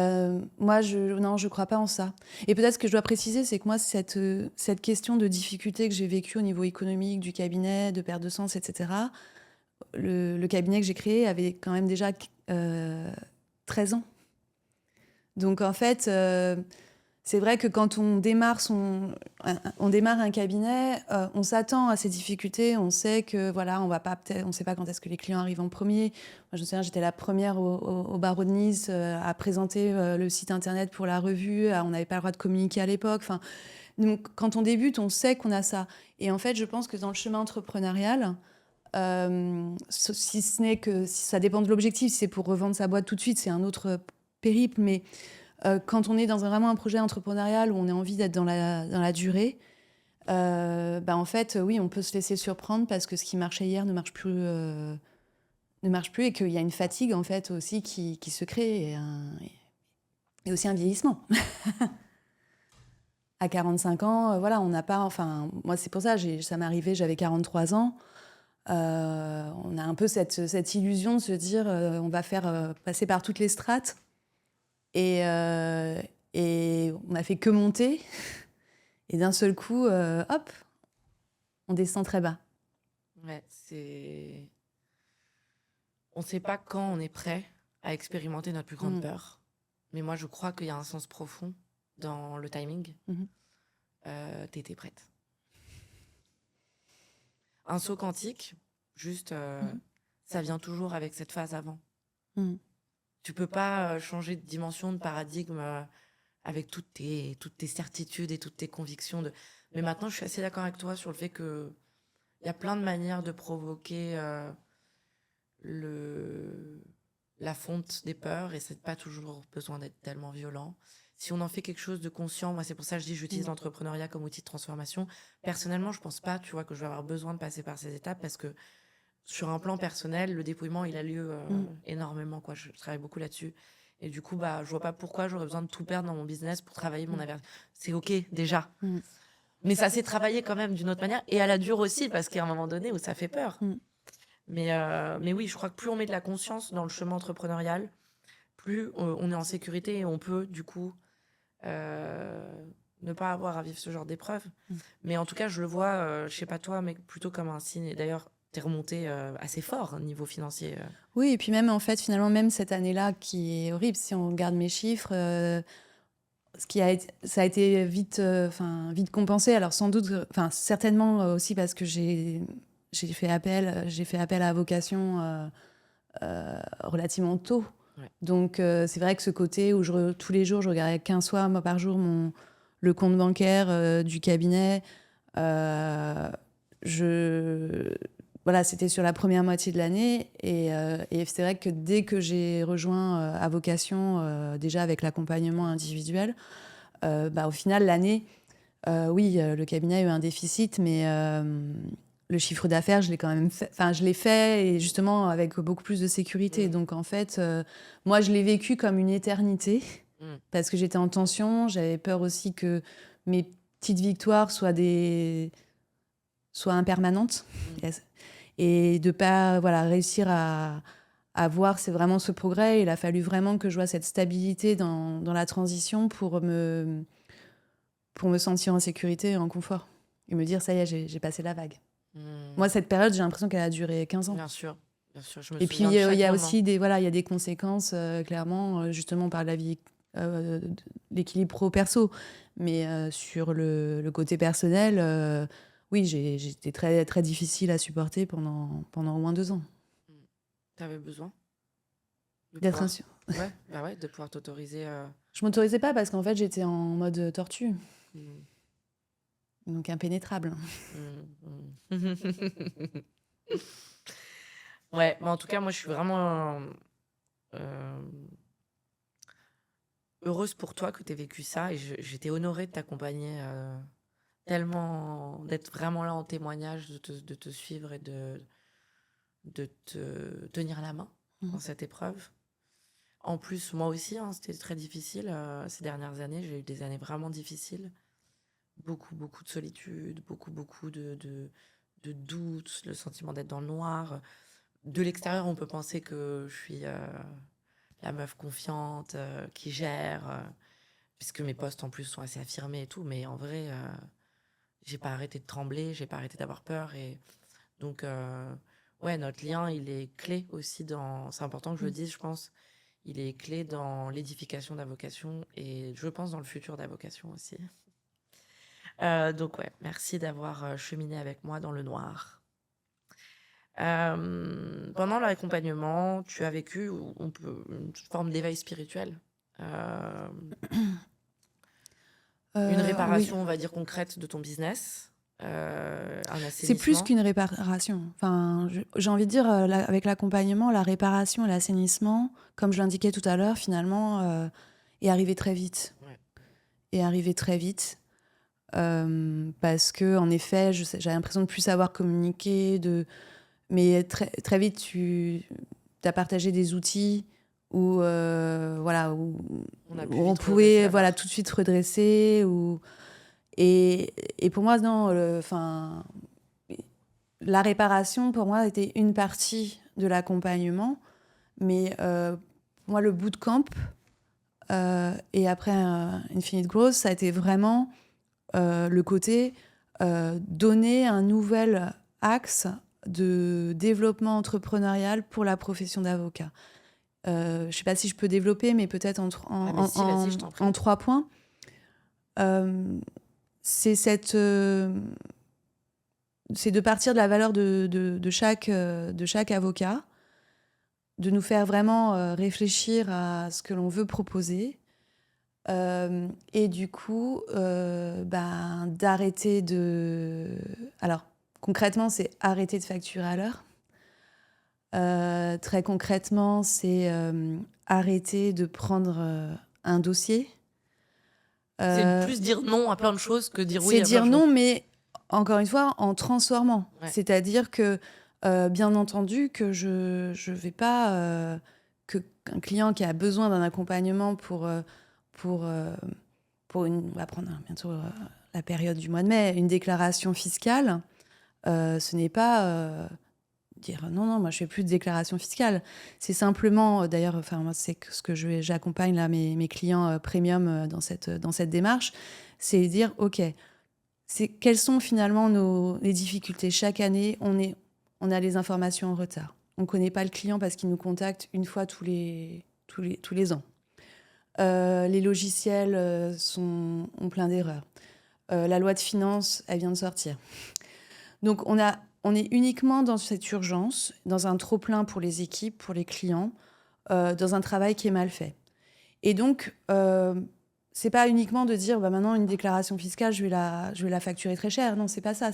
moi, je crois pas en ça. Et peut-être ce que je dois préciser, c'est que moi, cette question de difficulté que j'ai vécue au niveau économique du cabinet, de perte de sens, etc., le cabinet que j'ai créé avait quand même déjà 13 ans. Donc en fait, c'est vrai que quand on démarre un cabinet, on s'attend à ces difficultés. On sait que voilà, on sait pas quand est-ce que les clients arrivent en premier. Moi, je me souviens, j'étais la première au barreau de Nice à présenter le site internet pour la revue. On n'avait pas le droit de communiquer à l'époque. Enfin, donc quand on débute, on sait qu'on a ça. Et en fait, je pense que dans le chemin entrepreneurial, si ce n'est que si ça dépend de l'objectif, si c'est pour revendre sa boîte tout de suite, c'est un autre périple, mais Quand on est dans vraiment un projet entrepreneurial où on a envie d'être dans la durée, en fait, oui, on peut se laisser surprendre parce que ce qui marchait hier ne marche plus et qu'il y a une fatigue en fait aussi qui se crée et aussi un vieillissement. À 45 ans, voilà, on n'a pas... Enfin, moi, c'est pour ça, ça m'est arrivé, j'avais 43 ans. On a un peu cette illusion de se dire on va faire passer par toutes les strates et on n'a fait que monter et d'un seul coup, hop, on descend très bas. Ouais, on ne sait pas quand on est prêt à expérimenter notre plus grande peur. Mais moi, je crois qu'il y a un sens profond dans le timing. T'étais prête. Un saut quantique, juste, ça vient toujours avec cette phase avant. Tu peux pas changer de dimension, de paradigme avec toutes tes certitudes et toutes tes convictions. Mais maintenant, je suis assez d'accord avec toi sur le fait qu'il y a plein de manières de provoquer la fonte des peurs et c'est pas toujours besoin d'être tellement violent. Si on en fait quelque chose de conscient, moi c'est pour ça que je dis j'utilise l'entrepreneuriat comme outil de transformation. Personnellement, je pense pas, tu vois, que je vais avoir besoin de passer par ces étapes parce que sur un plan personnel, le dépouillement, il a lieu énormément, quoi. Je travaille beaucoup là-dessus. Et du coup, je vois pas pourquoi j'aurais besoin de tout perdre dans mon business pour travailler mon avertissement. C'est OK, déjà. Mais ça s'est travaillé quand même d'une autre manière. Et à la dure aussi, parce qu'il y a un moment donné où ça fait peur. Mais oui, je crois que plus on met de la conscience dans le chemin entrepreneurial, plus on est en sécurité et on peut, du coup, ne pas avoir à vivre ce genre d'épreuve. Mais en tout cas, je le vois, je sais pas toi, mais plutôt comme un signe. Et d'ailleurs, t'es remonté assez fort au niveau financier. Oui, et puis même, en fait, finalement, même cette année-là, qui est horrible, si on regarde mes chiffres, ça a été vite compensé. Alors, sans doute, certainement aussi parce que j'ai fait appel à vocation relativement tôt. Ouais. Donc, c'est vrai que ce côté où tous les jours, je regardais 15 fois par jour le compte bancaire du cabinet. Voilà, c'était sur la première moitié de l'année. Et c'est vrai que dès que j'ai rejoint à vocation, déjà avec l'accompagnement individuel, au final, l'année, oui, le cabinet a eu un déficit, mais le chiffre d'affaires, je l'ai quand même fait. Enfin, je l'ai fait et justement avec beaucoup plus de sécurité. Donc en fait, moi, je l'ai vécu comme une éternité parce que j'étais en tension. J'avais peur aussi que mes petites victoires soient impermanentes et de pas réussir à voir c'est vraiment ce progrès. Il a fallu vraiment que je vois cette stabilité dans la transition pour me sentir en sécurité et en confort et me dire ça y est, j'ai passé la vague. Moi, cette période, j'ai l'impression qu'elle a duré 15 ans. Bien sûr. Je me et puis, souviens de chaque il y a moment. aussi il y a des conséquences, clairement, justement, par la vie, l'équilibre pro-perso. Mais sur le côté personnel, oui, j'étais très, très difficile à supporter pendant au moins 2 ans. T'avais besoin d'être sûr. Ouais, de pouvoir t'autoriser. Je m'autorisais pas parce qu'en fait, j'étais en mode tortue. Donc impénétrable. Ouais, mais en tout cas, moi, je suis vraiment heureuse pour toi que tu aies vécu ça et j'étais honorée de t'accompagner tellement, d'être vraiment là en témoignage, de te suivre et de te tenir la main dans cette épreuve. En plus, moi aussi, c'était très difficile ces dernières années. J'ai eu des années vraiment difficiles. Beaucoup, beaucoup de solitude, beaucoup, beaucoup de doutes, le sentiment d'être dans le noir. De l'extérieur, on peut penser que je suis la meuf confiante qui gère, puisque mes postes en plus sont assez affirmés et tout. Mais en vrai, j'ai pas arrêté de trembler, j'ai pas arrêté d'avoir peur. Et donc, ouais, notre lien, il est clé aussi dans... C'est important que je le dise, je pense. Il est clé dans l'édification d'Avocation et je pense dans le futur d'Avocation aussi. Donc ouais, merci d'avoir cheminé avec moi dans le noir. Pendant l'accompagnement, tu as vécu une forme d'éveil spirituel. Une réparation, oui. on va dire, concrète de ton business. Un assainissement. C'est plus qu'une réparation. Enfin, j'ai envie de dire, avec l'accompagnement, la réparation et l'assainissement, comme je l'indiquais tout à l'heure, finalement, et arriver très vite. Ouais. Et arriver très vite. Parce que, en effet, j'avais l'impression de plus savoir communiquer, mais très, très vite, tu as partagé des outils où, voilà, où On a pu on vite redresser pouvait la voilà, barre. tout de suite redresser. Et pour moi, non, la réparation, pour moi, était une partie de l'accompagnement. Mais pour moi, le bootcamp et après Infinite Growth, ça a été vraiment le côté donner un nouvel axe de développement entrepreneurial pour la profession d'avocat. Je ne sais pas si je peux développer, mais peut-être Ah, mais si, vas-y, je t'en prie. en 3 points. C'est c'est de partir de la valeur de chaque avocat, de nous faire vraiment réfléchir à ce que l'on veut proposer. Et du coup, d'arrêter de... Alors, concrètement, c'est arrêter de facturer à l'heure. Très concrètement, c'est arrêter de prendre un dossier. C'est plus dire non à plein de choses que dire oui C'est à plein dire de choses. non, mais encore une fois, en transformant. Ouais. C'est-à-dire que, bien entendu, que je vais pas... qu'un client qui a besoin d'un accompagnement pour on va prendre bientôt la période du mois de mai, une déclaration fiscale, ce n'est pas dire non, moi je fais plus de déclaration fiscale. C'est simplement, d'ailleurs, enfin moi c'est ce que j'accompagne là mes clients premium dans cette démarche, c'est dire ok, quelles sont finalement les difficultés chaque année. On a les informations en retard. On connaît pas le client parce qu'il nous contacte une fois tous les ans. Les logiciels ont plein d'erreurs. La loi de finances, elle vient de sortir. Donc, on est uniquement dans cette urgence, dans un trop-plein pour les équipes, pour les clients, dans un travail qui est mal fait. Et donc, c'est pas uniquement de dire maintenant une déclaration fiscale, je vais la facturer très cher. Non, c'est pas ça.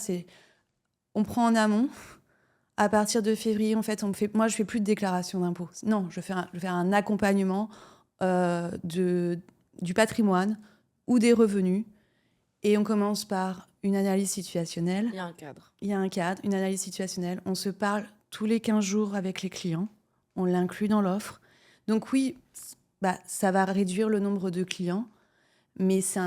On prend en amont. À partir de février, en fait, moi, je fais plus de déclaration d'impôt. Non, je vais faire un accompagnement du patrimoine ou des revenus. Et on commence par une analyse situationnelle. Il y a un cadre. Il y a un cadre, une analyse situationnelle. On se parle tous les 15 jours avec les clients. On l'inclut dans l'offre. Donc oui, ça va réduire le nombre de clients, mais c'est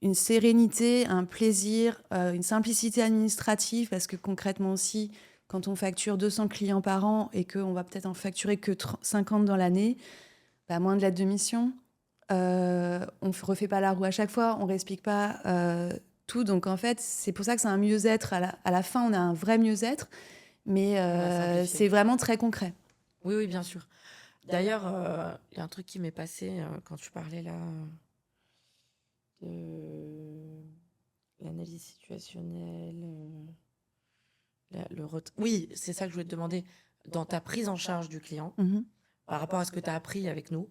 une sérénité, un plaisir, une simplicité administrative, parce que concrètement aussi, quand on facture 200 clients par an et qu'on va peut-être en facturer que 50 dans l'année, moins de lettres de mission. On ne refait pas la roue à chaque fois, on ne réexplique pas tout. Donc en fait, c'est pour ça que c'est un mieux-être. À la fin, on a un vrai mieux-être, mais c'est vraiment très concret. Oui, oui, bien sûr. D'ailleurs, il y a un truc qui m'est passé quand tu parlais là de l'analyse situationnelle. Oui, c'est ça que je voulais te demander. Dans ta prise en charge du client, par rapport à ce que tu as appris avec nous,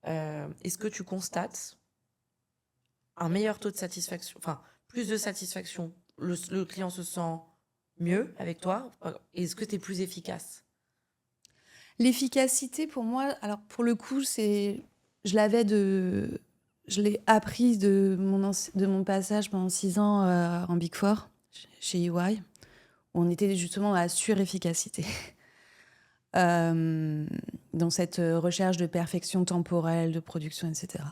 est-ce que tu constates un meilleur taux de satisfaction, enfin, plus de satisfaction, le client se sent mieux avec toi? Est-ce que tu es plus efficace? L'efficacité, pour moi, alors pour le coup, je l'ai apprise de mon passage pendant 6 ans en Big Four, chez EY, où on était justement à la surefficacité. Dans cette recherche de perfection temporelle, de production, etc.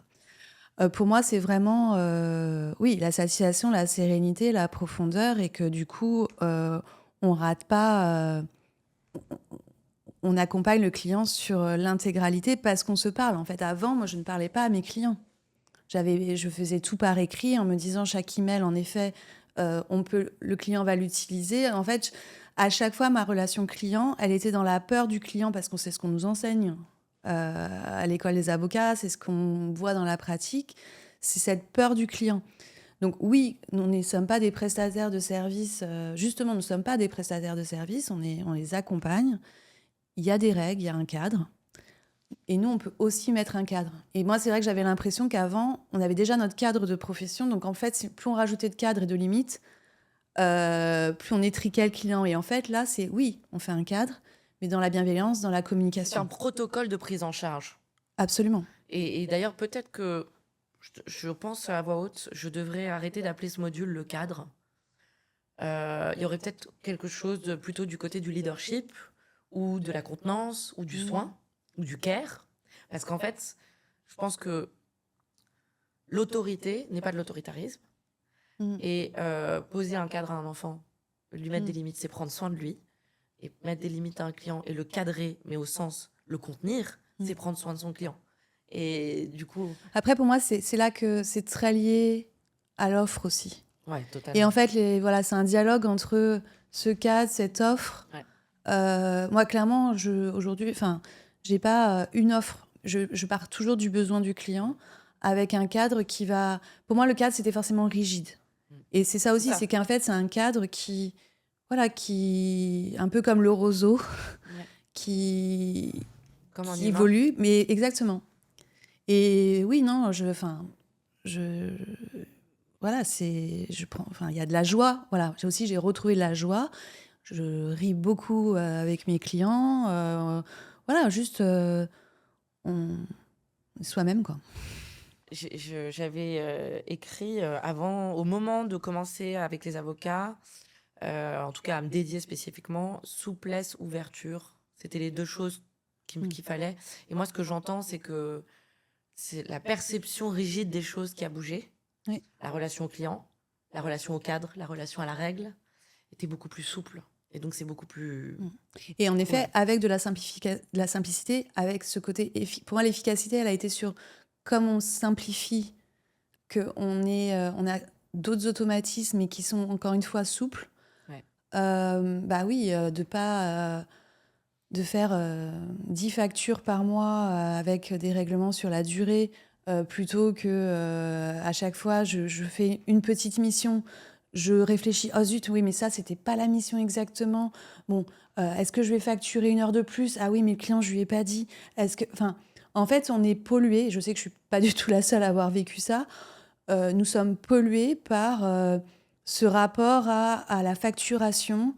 Pour moi, c'est vraiment, oui, la satisfaction, la sérénité, la profondeur, et que du coup, on rate pas, on accompagne le client sur l'intégralité parce qu'on se parle. En fait, avant, moi, je ne parlais pas à mes clients. Je faisais tout par écrit en me disant chaque email, en effet, le client va l'utiliser. En fait, à chaque fois, ma relation client, elle était dans la peur du client parce qu'on sait ce qu'on nous enseigne à l'école des avocats, c'est ce qu'on voit dans la pratique, c'est cette peur du client. Donc oui, nous ne sommes pas des prestataires de services. Justement, nous ne sommes pas des prestataires de services, on les accompagne. Il y a des règles, il y a un cadre. Et nous, on peut aussi mettre un cadre. Et moi, c'est vrai que j'avais l'impression qu'avant, on avait déjà notre cadre de profession. Donc, en fait, plus on rajoutait de cadres et de limites, plus on étriquait le client. Et en fait, là, oui, on fait un cadre, mais dans la bienveillance, dans la C'est communication. un protocole de prise en charge. Absolument. Et d'ailleurs, peut-être que je pense à voix haute, je devrais arrêter d'appeler ce module le cadre. Il y aurait peut-être quelque chose plutôt du côté du leadership ou de la contenance ou du soin ou du care. Parce qu'en fait, je pense que l'autorité n'est pas de l'autoritarisme. Mm. Et poser un cadre à un enfant, lui mettre des Mm. limites, c'est prendre soin de lui. Et mettre des limites à un client et le cadrer, mais au sens le contenir, c'est prendre soin de son client. Et du coup, Après, pour moi, c'est là que c'est très lié à l'offre aussi. ouais, Et totalement. en fait, voilà, c'est un dialogue entre ce cadre, cette offre. Ouais. Moi, clairement, aujourd'hui, j'ai pas une offre. Je pars toujours du besoin du client avec un cadre qui va. Pour moi, le cadre, c'était forcément rigide. Et c'est ça aussi, ça. c'est qu'en fait, c'est un cadre voilà, un peu comme le roseau, Ouais. qui Comme un humain. évolue, mais exactement. Et oui, non, voilà, il y a de la joie. Voilà, j'ai retrouvé de la joie. Je ris beaucoup avec mes clients. Voilà, juste on soi-même, quoi. J'avais écrit avant, au moment de commencer avec les avocats, en tout cas à me dédier spécifiquement, souplesse, ouverture. C'était les deux choses qu'il fallait. Et moi, ce que j'entends, c'est que c'est la perception rigide des choses qui a bougé. Oui. La relation au client, la relation au cadre, la relation à la règle était beaucoup plus souple. Et donc, c'est beaucoup plus... Et en effet, avec de la simplicité, avec ce côté... Pour moi, l'efficacité, elle a été sur... Comme on simplifie, qu'on on a d'autres automatismes, mais qui sont encore une fois souples. Ouais. Bah oui, de faire 10 factures par mois avec des règlements sur la durée, plutôt que à chaque fois, je fais une petite mission, je réfléchis, oh zut, oui, mais ça, c'était pas la mission exactement. Bon, est-ce que je vais facturer 1 heure de plus? Ah oui, mais le client, je lui ai pas dit. Enfin, en fait, on est pollué. Je sais que je suis pas du tout la seule à avoir vécu ça. Nous sommes pollués par ce rapport à la facturation,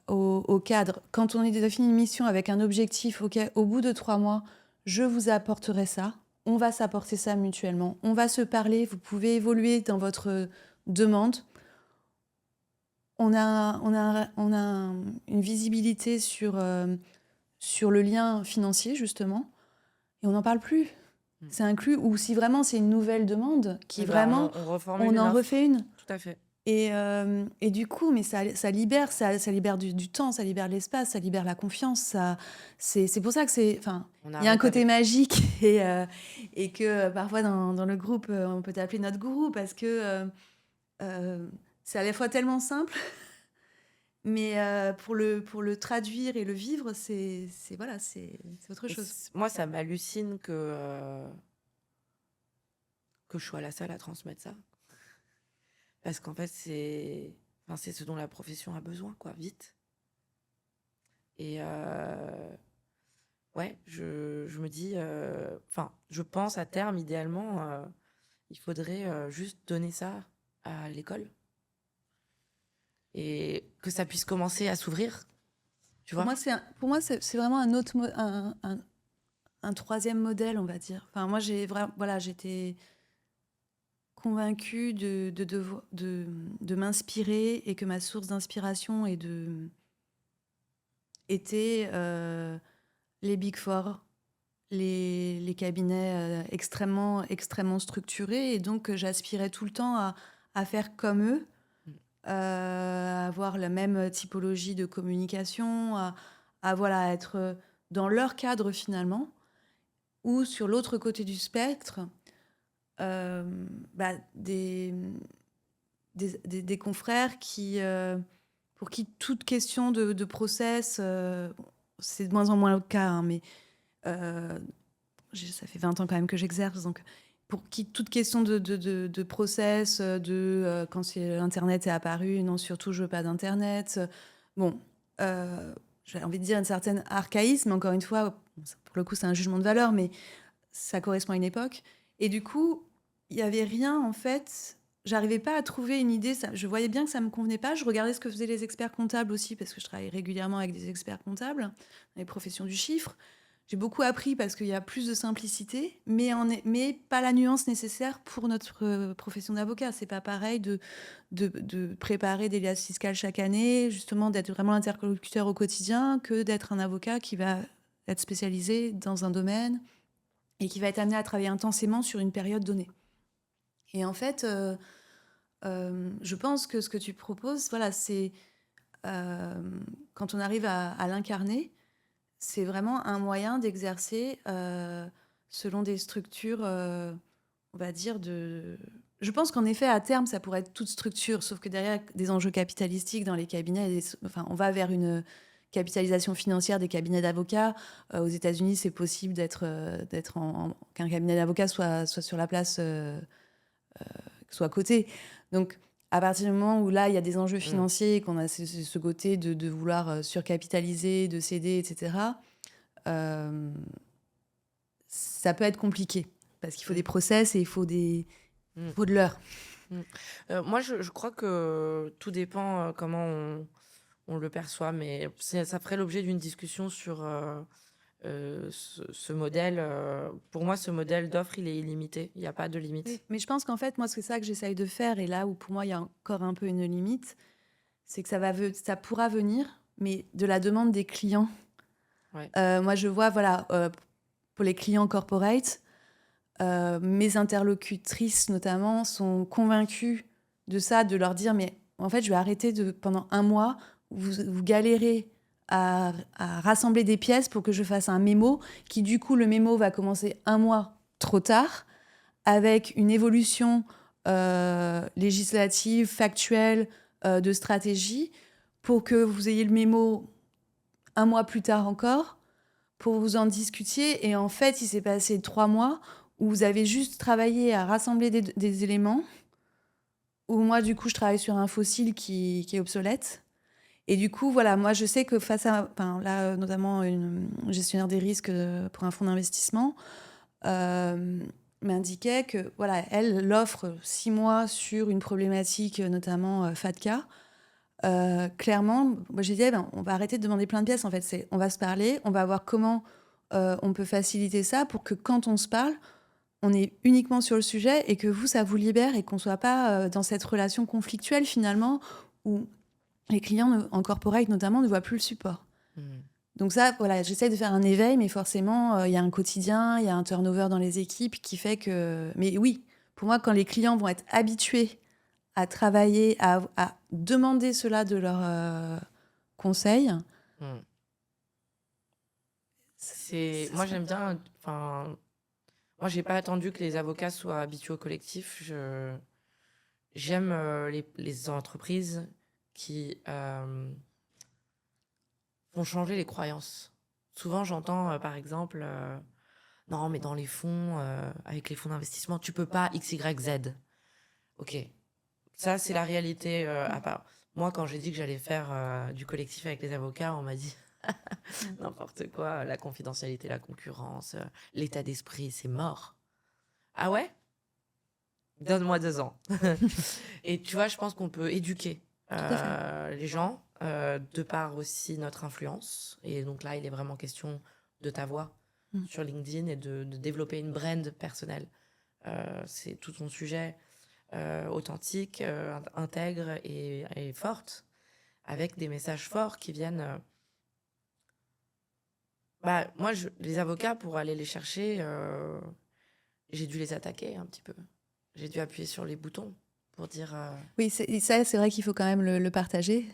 au cadre. Quand on est défini une mission avec un objectif, ok, au bout de 3 mois, je vous apporterai ça, on va s'apporter ça mutuellement, on va se parler, vous pouvez évoluer dans votre demande. On a une visibilité sur le lien financier, justement, et on n'en parle plus. C'est inclus, ou si vraiment c'est une nouvelle demande, qui vraiment, on en refait une. Tout à fait. Et du coup, mais ça libère, ça libère du temps, ça libère l'espace, ça libère la confiance. C'est pour ça que il y a un côté magique et que parfois dans le groupe, on peut t'appeler notre gourou parce que c'est à la fois tellement simple, mais pour le traduire et le vivre, c'est autre chose. Moi, ça m'hallucine que je sois la seule à transmettre ça. Parce qu'en fait, c'est ce dont la profession a besoin, quoi, vite. Et ouais, je me dis, je pense à terme, idéalement, il faudrait juste donner ça à l'école. Et que ça puisse commencer à s'ouvrir, tu vois. Pour moi, c'est vraiment un autre un troisième modèle, on va dire. Enfin, moi, j'étais convaincue de m'inspirer et que ma source d'inspiration était les Big Four, les cabinets extrêmement, extrêmement structurés. Et donc, j'aspirais tout le temps à faire comme eux, à avoir la même typologie de communication, à voilà, être dans leur cadre finalement. Ou sur l'autre côté du spectre, des confrères pour qui toute question de process, c'est de moins en moins le cas, hein, mais ça fait 20 ans quand même que j'exerce, donc pour qui toute question de process, quand Internet est apparu, non, surtout je veux pas d'Internet. Bon, j'ai envie de dire une certaine archaïsme, encore une fois, pour le coup c'est un jugement de valeur, mais ça correspond à une époque. Et du coup, il n'y avait rien, en fait. J'arrivais pas à trouver une idée. Je voyais bien que ça me convenait pas. Je regardais ce que faisaient les experts comptables aussi, parce que je travaille régulièrement avec des experts comptables, dans les professions du chiffre. j'ai beaucoup appris parce qu'il y a plus de simplicité, mais pas la nuance nécessaire pour notre profession d'avocat. C'est pas pareil de préparer des liasses fiscales chaque année, justement d'être vraiment l'interlocuteur au quotidien, que d'être un avocat qui va être spécialisé dans un domaine et qui va être amené à travailler intensément sur une période donnée. Et en fait, je pense que ce que tu proposes, voilà, c'est quand on arrive à l'incarner, c'est vraiment un moyen d'exercer selon des structures, on va dire, de... Je pense qu'en effet, à terme, ça pourrait être toute structure, sauf que derrière des enjeux capitalistiques dans les cabinets, enfin, on va vers une capitalisation financière des cabinets d'avocats. Aux États-Unis, c'est possible qu'un cabinet d'avocats soit sur la place, soit coté. Donc, à partir du moment où là, il y a des enjeux financiers, qu'on a ce côté de vouloir surcapitaliser, de céder, etc., ça peut être compliqué parce qu'il faut des process et il faut de l'heure. Moi, je crois que tout dépend comment on le perçoit, mais ça ferait l'objet d'une discussion sur ce modèle. Pour moi, ce modèle d'offre, il est illimité. Il n'y a pas de limite. Oui, mais je pense qu'en fait, moi, c'est ça que j'essaye de faire. Et là où pour moi, il y a encore un peu une limite, c'est que ça pourra venir, mais de la demande des clients. Ouais. Moi, je vois, voilà, pour les clients corporate, mes interlocutrices notamment sont convaincues de ça, de leur dire, mais en fait, je vais arrêter pendant un mois, vous galérez à rassembler des pièces pour que je fasse un mémo, qui du coup, le mémo va commencer un mois trop tard, avec une évolution législative, factuelle, de stratégie, pour que vous ayez le mémo un mois plus tard encore, pour vous en discutiez. Et en fait, il s'est passé 3 mois où vous avez juste travaillé à rassembler des éléments, où moi, du coup, je travaille sur un fossile qui est obsolète. Et du coup, voilà, moi, je sais que face à... Enfin, là, notamment, une gestionnaire des risques pour un fonds d'investissement m'indiquait que, voilà, elle l'offre 6 mois sur une problématique, notamment FATCA. Clairement, moi, j'ai dit, on va arrêter de demander plein de pièces, en fait. On va se parler, on va voir comment on peut faciliter ça pour que quand on se parle, on est uniquement sur le sujet et que vous, ça vous libère et qu'on ne soit pas dans cette relation conflictuelle, finalement, où les clients, en corporate notamment, ne voient plus le support. Donc ça, voilà, j'essaie de faire un éveil, mais forcément, il y a un quotidien, il y a un turnover dans les équipes qui fait que... Mais oui, pour moi, quand les clients vont être habitués à travailler, à demander cela de leurs conseils... Moi, j'aime bien... Enfin, moi, j'ai pas attendu que les avocats soient habitués au collectif. J'aime les entreprises qui font changer les croyances. Souvent, j'entends, par exemple, non, mais dans les fonds, avec les fonds d'investissement, tu peux pas X, Y, Z. Ok. Ça, c'est la réalité à part. Moi, quand j'ai dit que j'allais faire du collectif avec les avocats, on m'a dit n'importe quoi, la confidentialité, la concurrence, l'état d'esprit, c'est mort. Ah ouais? Donne-moi 2 ans. Et tu vois, je pense qu'on peut éduquer les gens de par aussi notre influence. Et donc là, il est vraiment question de ta voix sur LinkedIn et de développer une brand personnelle. C'est tout ton sujet authentique, intègre et forte, avec des messages forts qui viennent... moi, les avocats, pour aller les chercher, j'ai dû les attaquer un petit peu. J'ai dû appuyer sur les boutons pour dire... Oui, ça, c'est vrai qu'il faut quand même le partager.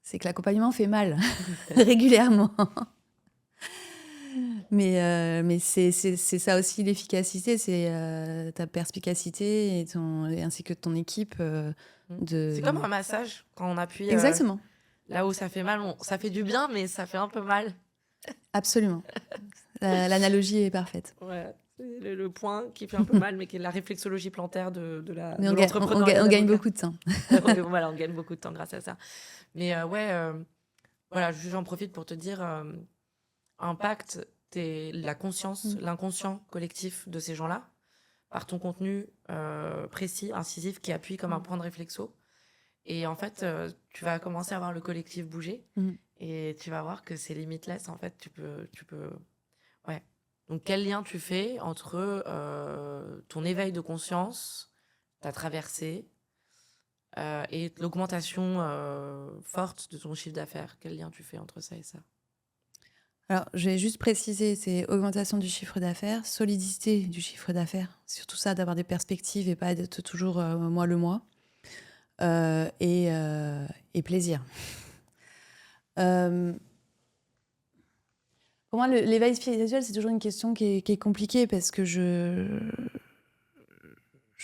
C'est que l'accompagnement fait mal, régulièrement. Mais c'est ça aussi l'efficacité, c'est ta perspicacité ainsi que ton équipe. C'est comme un massage, quand on appuie Exactement. Là où ça fait mal. Ça fait du bien, mais ça fait un peu mal. Absolument. L'analogie est parfaite. Ouais. C'est le point qui fait un peu mal, mais qui est la réflexologie plantaire de Mais l'entrepreneur. on gagne beaucoup de temps. Voilà, on gagne beaucoup de temps grâce à ça. Mais voilà, j'en profite pour te dire, impacte la conscience, l'inconscient collectif de ces gens-là, par ton contenu précis, incisif, qui appuie comme un point de réflexo. Et en fait, tu vas commencer à voir le collectif bouger, et tu vas voir que c'est limitless. En fait, tu peux... Ouais. Donc, quel lien tu fais entre ton éveil de conscience, ta traversée, et l'augmentation forte de ton chiffre d'affaires? Quel lien tu fais entre ça et ça? Alors, je vais juste préciser, c'est augmentation du chiffre d'affaires, solidité du chiffre d'affaires. Surtout ça, d'avoir des perspectives et pas d'être toujours moi le moi. Et plaisir. Euh, pour moi, l'éveil spirituel, c'est toujours une question qui est compliquée parce que je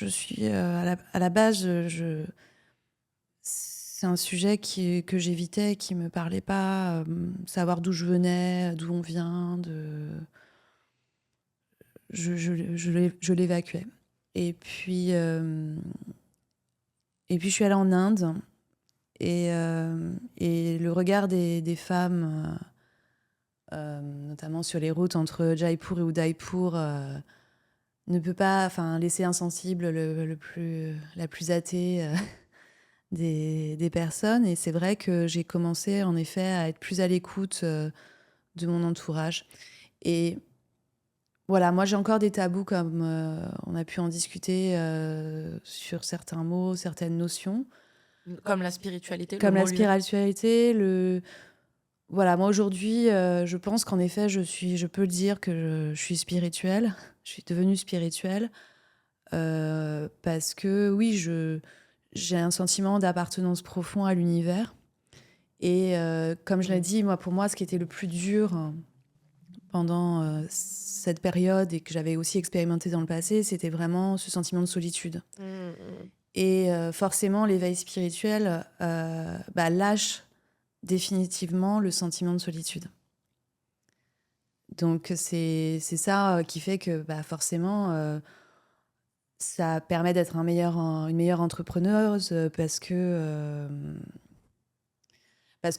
suis à la base, c'est un sujet que j'évitais, qui me parlait pas. Savoir d'où je venais, d'où on vient, je l'évacuais. Et puis, je suis allée en Inde et le regard des femmes, notamment sur les routes entre Jaipur et Udaipur, ne peut pas laisser insensible la plus athée des personnes. Et c'est vrai que j'ai commencé en effet à être plus à l'écoute de mon entourage. Et voilà, moi j'ai encore des tabous comme on a pu en discuter sur certains mots, certaines notions. Comme la spiritualité, le Comme la mot lui-même. spiritualité, voilà, moi aujourd'hui, je pense qu'en effet, je peux le dire que je suis spirituelle. Je suis devenue spirituelle parce que oui, j'ai un sentiment d'appartenance profond à l'univers. Et comme je l'ai dit, pour moi, ce qui était le plus dur pendant cette période et que j'avais aussi expérimenté dans le passé, c'était vraiment ce sentiment de solitude. Et forcément, l'éveil spirituel lâche définitivement le sentiment de solitude. Donc c'est ça qui fait que forcément ça permet d'être une meilleure entrepreneuse parce qu'on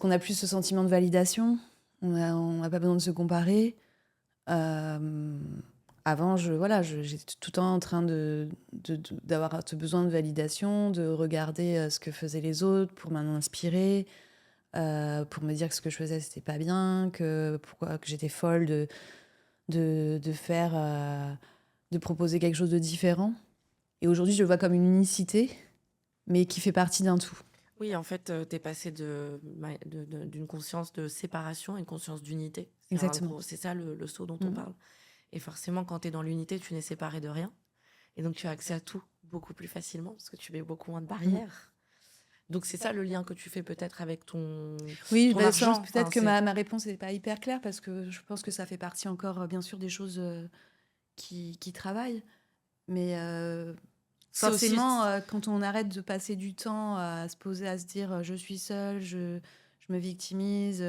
n'a plus ce sentiment de validation, on n'a pas besoin de se comparer. Avant, j'étais tout le temps en train d'avoir ce besoin de validation, de regarder ce que faisaient les autres pour m'inspirer, pour me dire que ce que je faisais, c'était pas bien, que j'étais folle de faire, de proposer quelque chose de différent. Et aujourd'hui, je le vois comme une unicité, mais qui fait partie d'un tout. Oui, en fait, tu es passé d'une conscience de séparation à une conscience d'unité. Exactement. C'est ça le saut dont on parle. Et forcément, quand tu es dans l'unité, tu n'es séparé de rien. Et donc, tu as accès à tout beaucoup plus facilement parce que tu mets beaucoup moins de barrières. Donc, c'est ça le lien que tu fais peut-être avec ton argent. Peut-être que ma réponse n'est pas hyper claire parce que je pense que ça fait partie encore, bien sûr, des choses qui travaillent. Mais forcément, quand on arrête de passer du temps à se poser, à se dire je suis seule, je me victimise,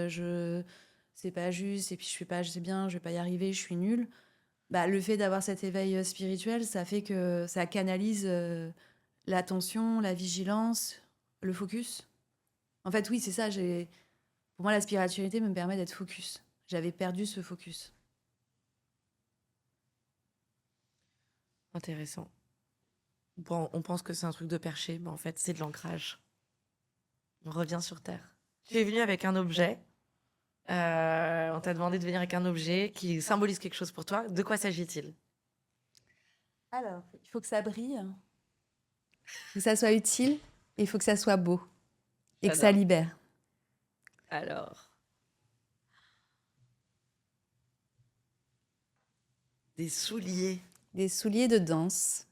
c'est pas juste, et puis je fais pas assez bien, je vais pas y arriver, je suis nulle. Le fait d'avoir cet éveil spirituel, ça fait que ça canalise l'attention, la vigilance, le focus. En fait, oui, c'est ça. Pour moi, la spiritualité me permet d'être focus. J'avais perdu ce focus. Intéressant. Bon, on pense que c'est un truc de perché, mais en fait, c'est de l'ancrage. On revient sur Terre. Tu es venu avec un objet. On t'a demandé de venir avec un objet qui symbolise quelque chose pour toi. De quoi s'agit-il? Alors, il faut que ça brille, il faut que ça soit utile, et il faut que ça soit beau, et que ça libère. Alors, des souliers. Des souliers de danse.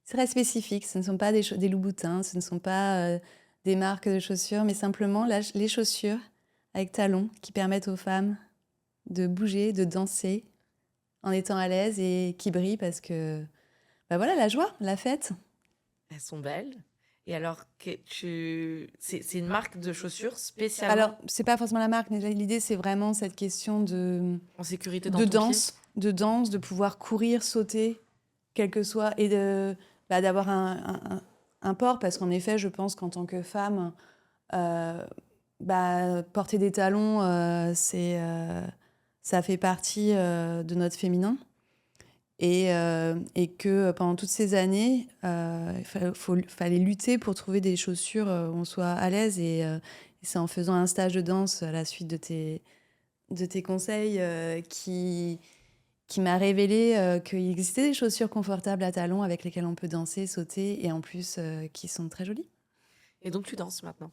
C'est très spécifique, ce ne sont pas des Louboutins, ce ne sont pas des marques de chaussures, mais simplement les chaussures avec talons qui permettent aux femmes de bouger, de danser en étant à l'aise et qui brillent parce que, voilà, la joie, la fête. Elles sont belles. Et alors, c'est une marque de chaussures spécialement? Alors, c'est pas forcément la marque, mais l'idée, c'est vraiment cette question en sécurité dans de ton danse, pied. de danse, de pouvoir courir, sauter, quel que soit, et d'avoir un port, parce qu'en effet, je pense qu'en tant que femme, porter des talons, ça fait partie de notre féminin. Et que pendant toutes ces années, fallait lutter pour trouver des chaussures où on soit à l'aise. Et c'est en faisant un stage de danse à la suite de de tes conseils qui m'a révélé qu'il existait des chaussures confortables à talons avec lesquelles on peut danser, sauter et en plus qui sont très jolies. Et donc, tu danses maintenant?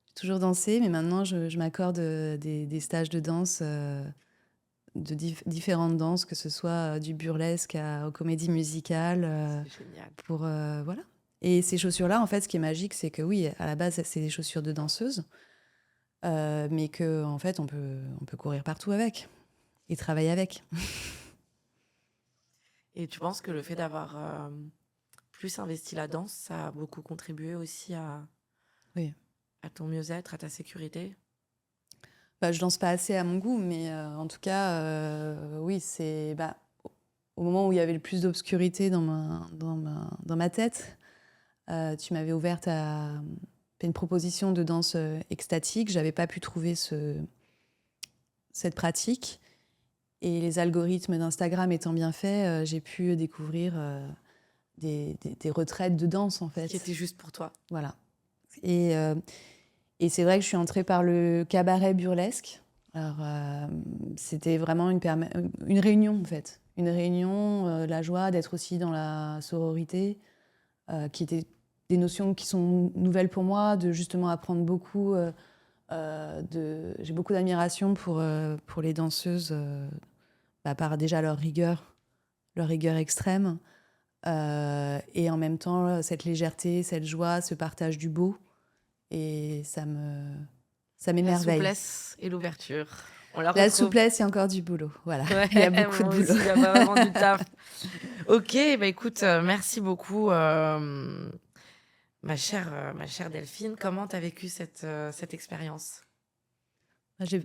J'ai toujours dansé, mais maintenant je m'accorde des stages de danse, de différentes danses, que ce soit du burlesque aux comédies musicales, C'est génial. pour voilà. Et ces chaussures-là, en fait, ce qui est magique, c'est que oui, à la base, c'est des chaussures de danseuse, mais que en fait, on peut courir partout avec et travailler avec. Et tu penses que le fait d'avoir plus investi la danse, ça a beaucoup contribué aussi Oui. à ton mieux-être, à ta sécurité? Bah, je danse pas assez à mon goût, mais en tout cas, oui, c'est au moment où il y avait le plus d'obscurité dans ma tête, tu m'avais ouverte à une proposition de danse extatique. J'avais pas pu trouver cette pratique. Et les algorithmes d'Instagram étant bien faits, j'ai pu découvrir des retraites de danse, en fait. Qui était juste pour toi. Voilà. Et c'est vrai que je suis entrée par le cabaret burlesque. Alors, c'était vraiment une réunion, en fait. Une réunion, la joie d'être aussi dans la sororité, qui étaient des notions qui sont nouvelles pour moi, de justement apprendre beaucoup. J'ai beaucoup d'admiration pour les danseuses, par déjà leur rigueur extrême, et en même temps, cette légèreté, cette joie, ce partage du beau. Et ça La m'émerveille. souplesse et l'ouverture. On la La retrouve. souplesse, il y a encore du boulot. Voilà. Ouais, Il y a beaucoup de moi boulot. aussi, il y a vraiment du taf. Ok, bah écoute, merci beaucoup, ma chère Delphine. Comment tu as vécu cette expérience?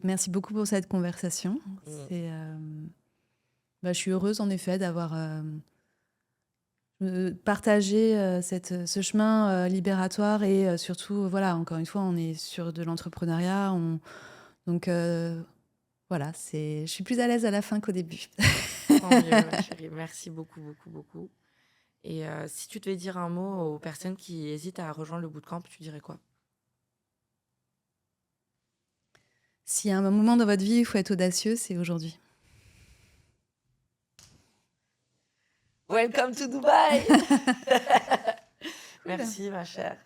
Merci beaucoup pour cette conversation. Je suis heureuse, en effet, d'avoir partagé ce chemin libératoire et surtout, voilà, encore une fois, on est sur de l'entrepreneuriat. Donc, voilà, je suis plus à l'aise à la fin qu'au début. Tant mieux, ma chérie. Merci beaucoup, beaucoup, beaucoup. Et si tu devais dire un mot aux personnes qui hésitent à rejoindre le bootcamp, tu dirais quoi? S'il y a un moment dans votre vie où il faut être audacieux, c'est aujourd'hui. Welcome to Dubaï. Merci, ma chère.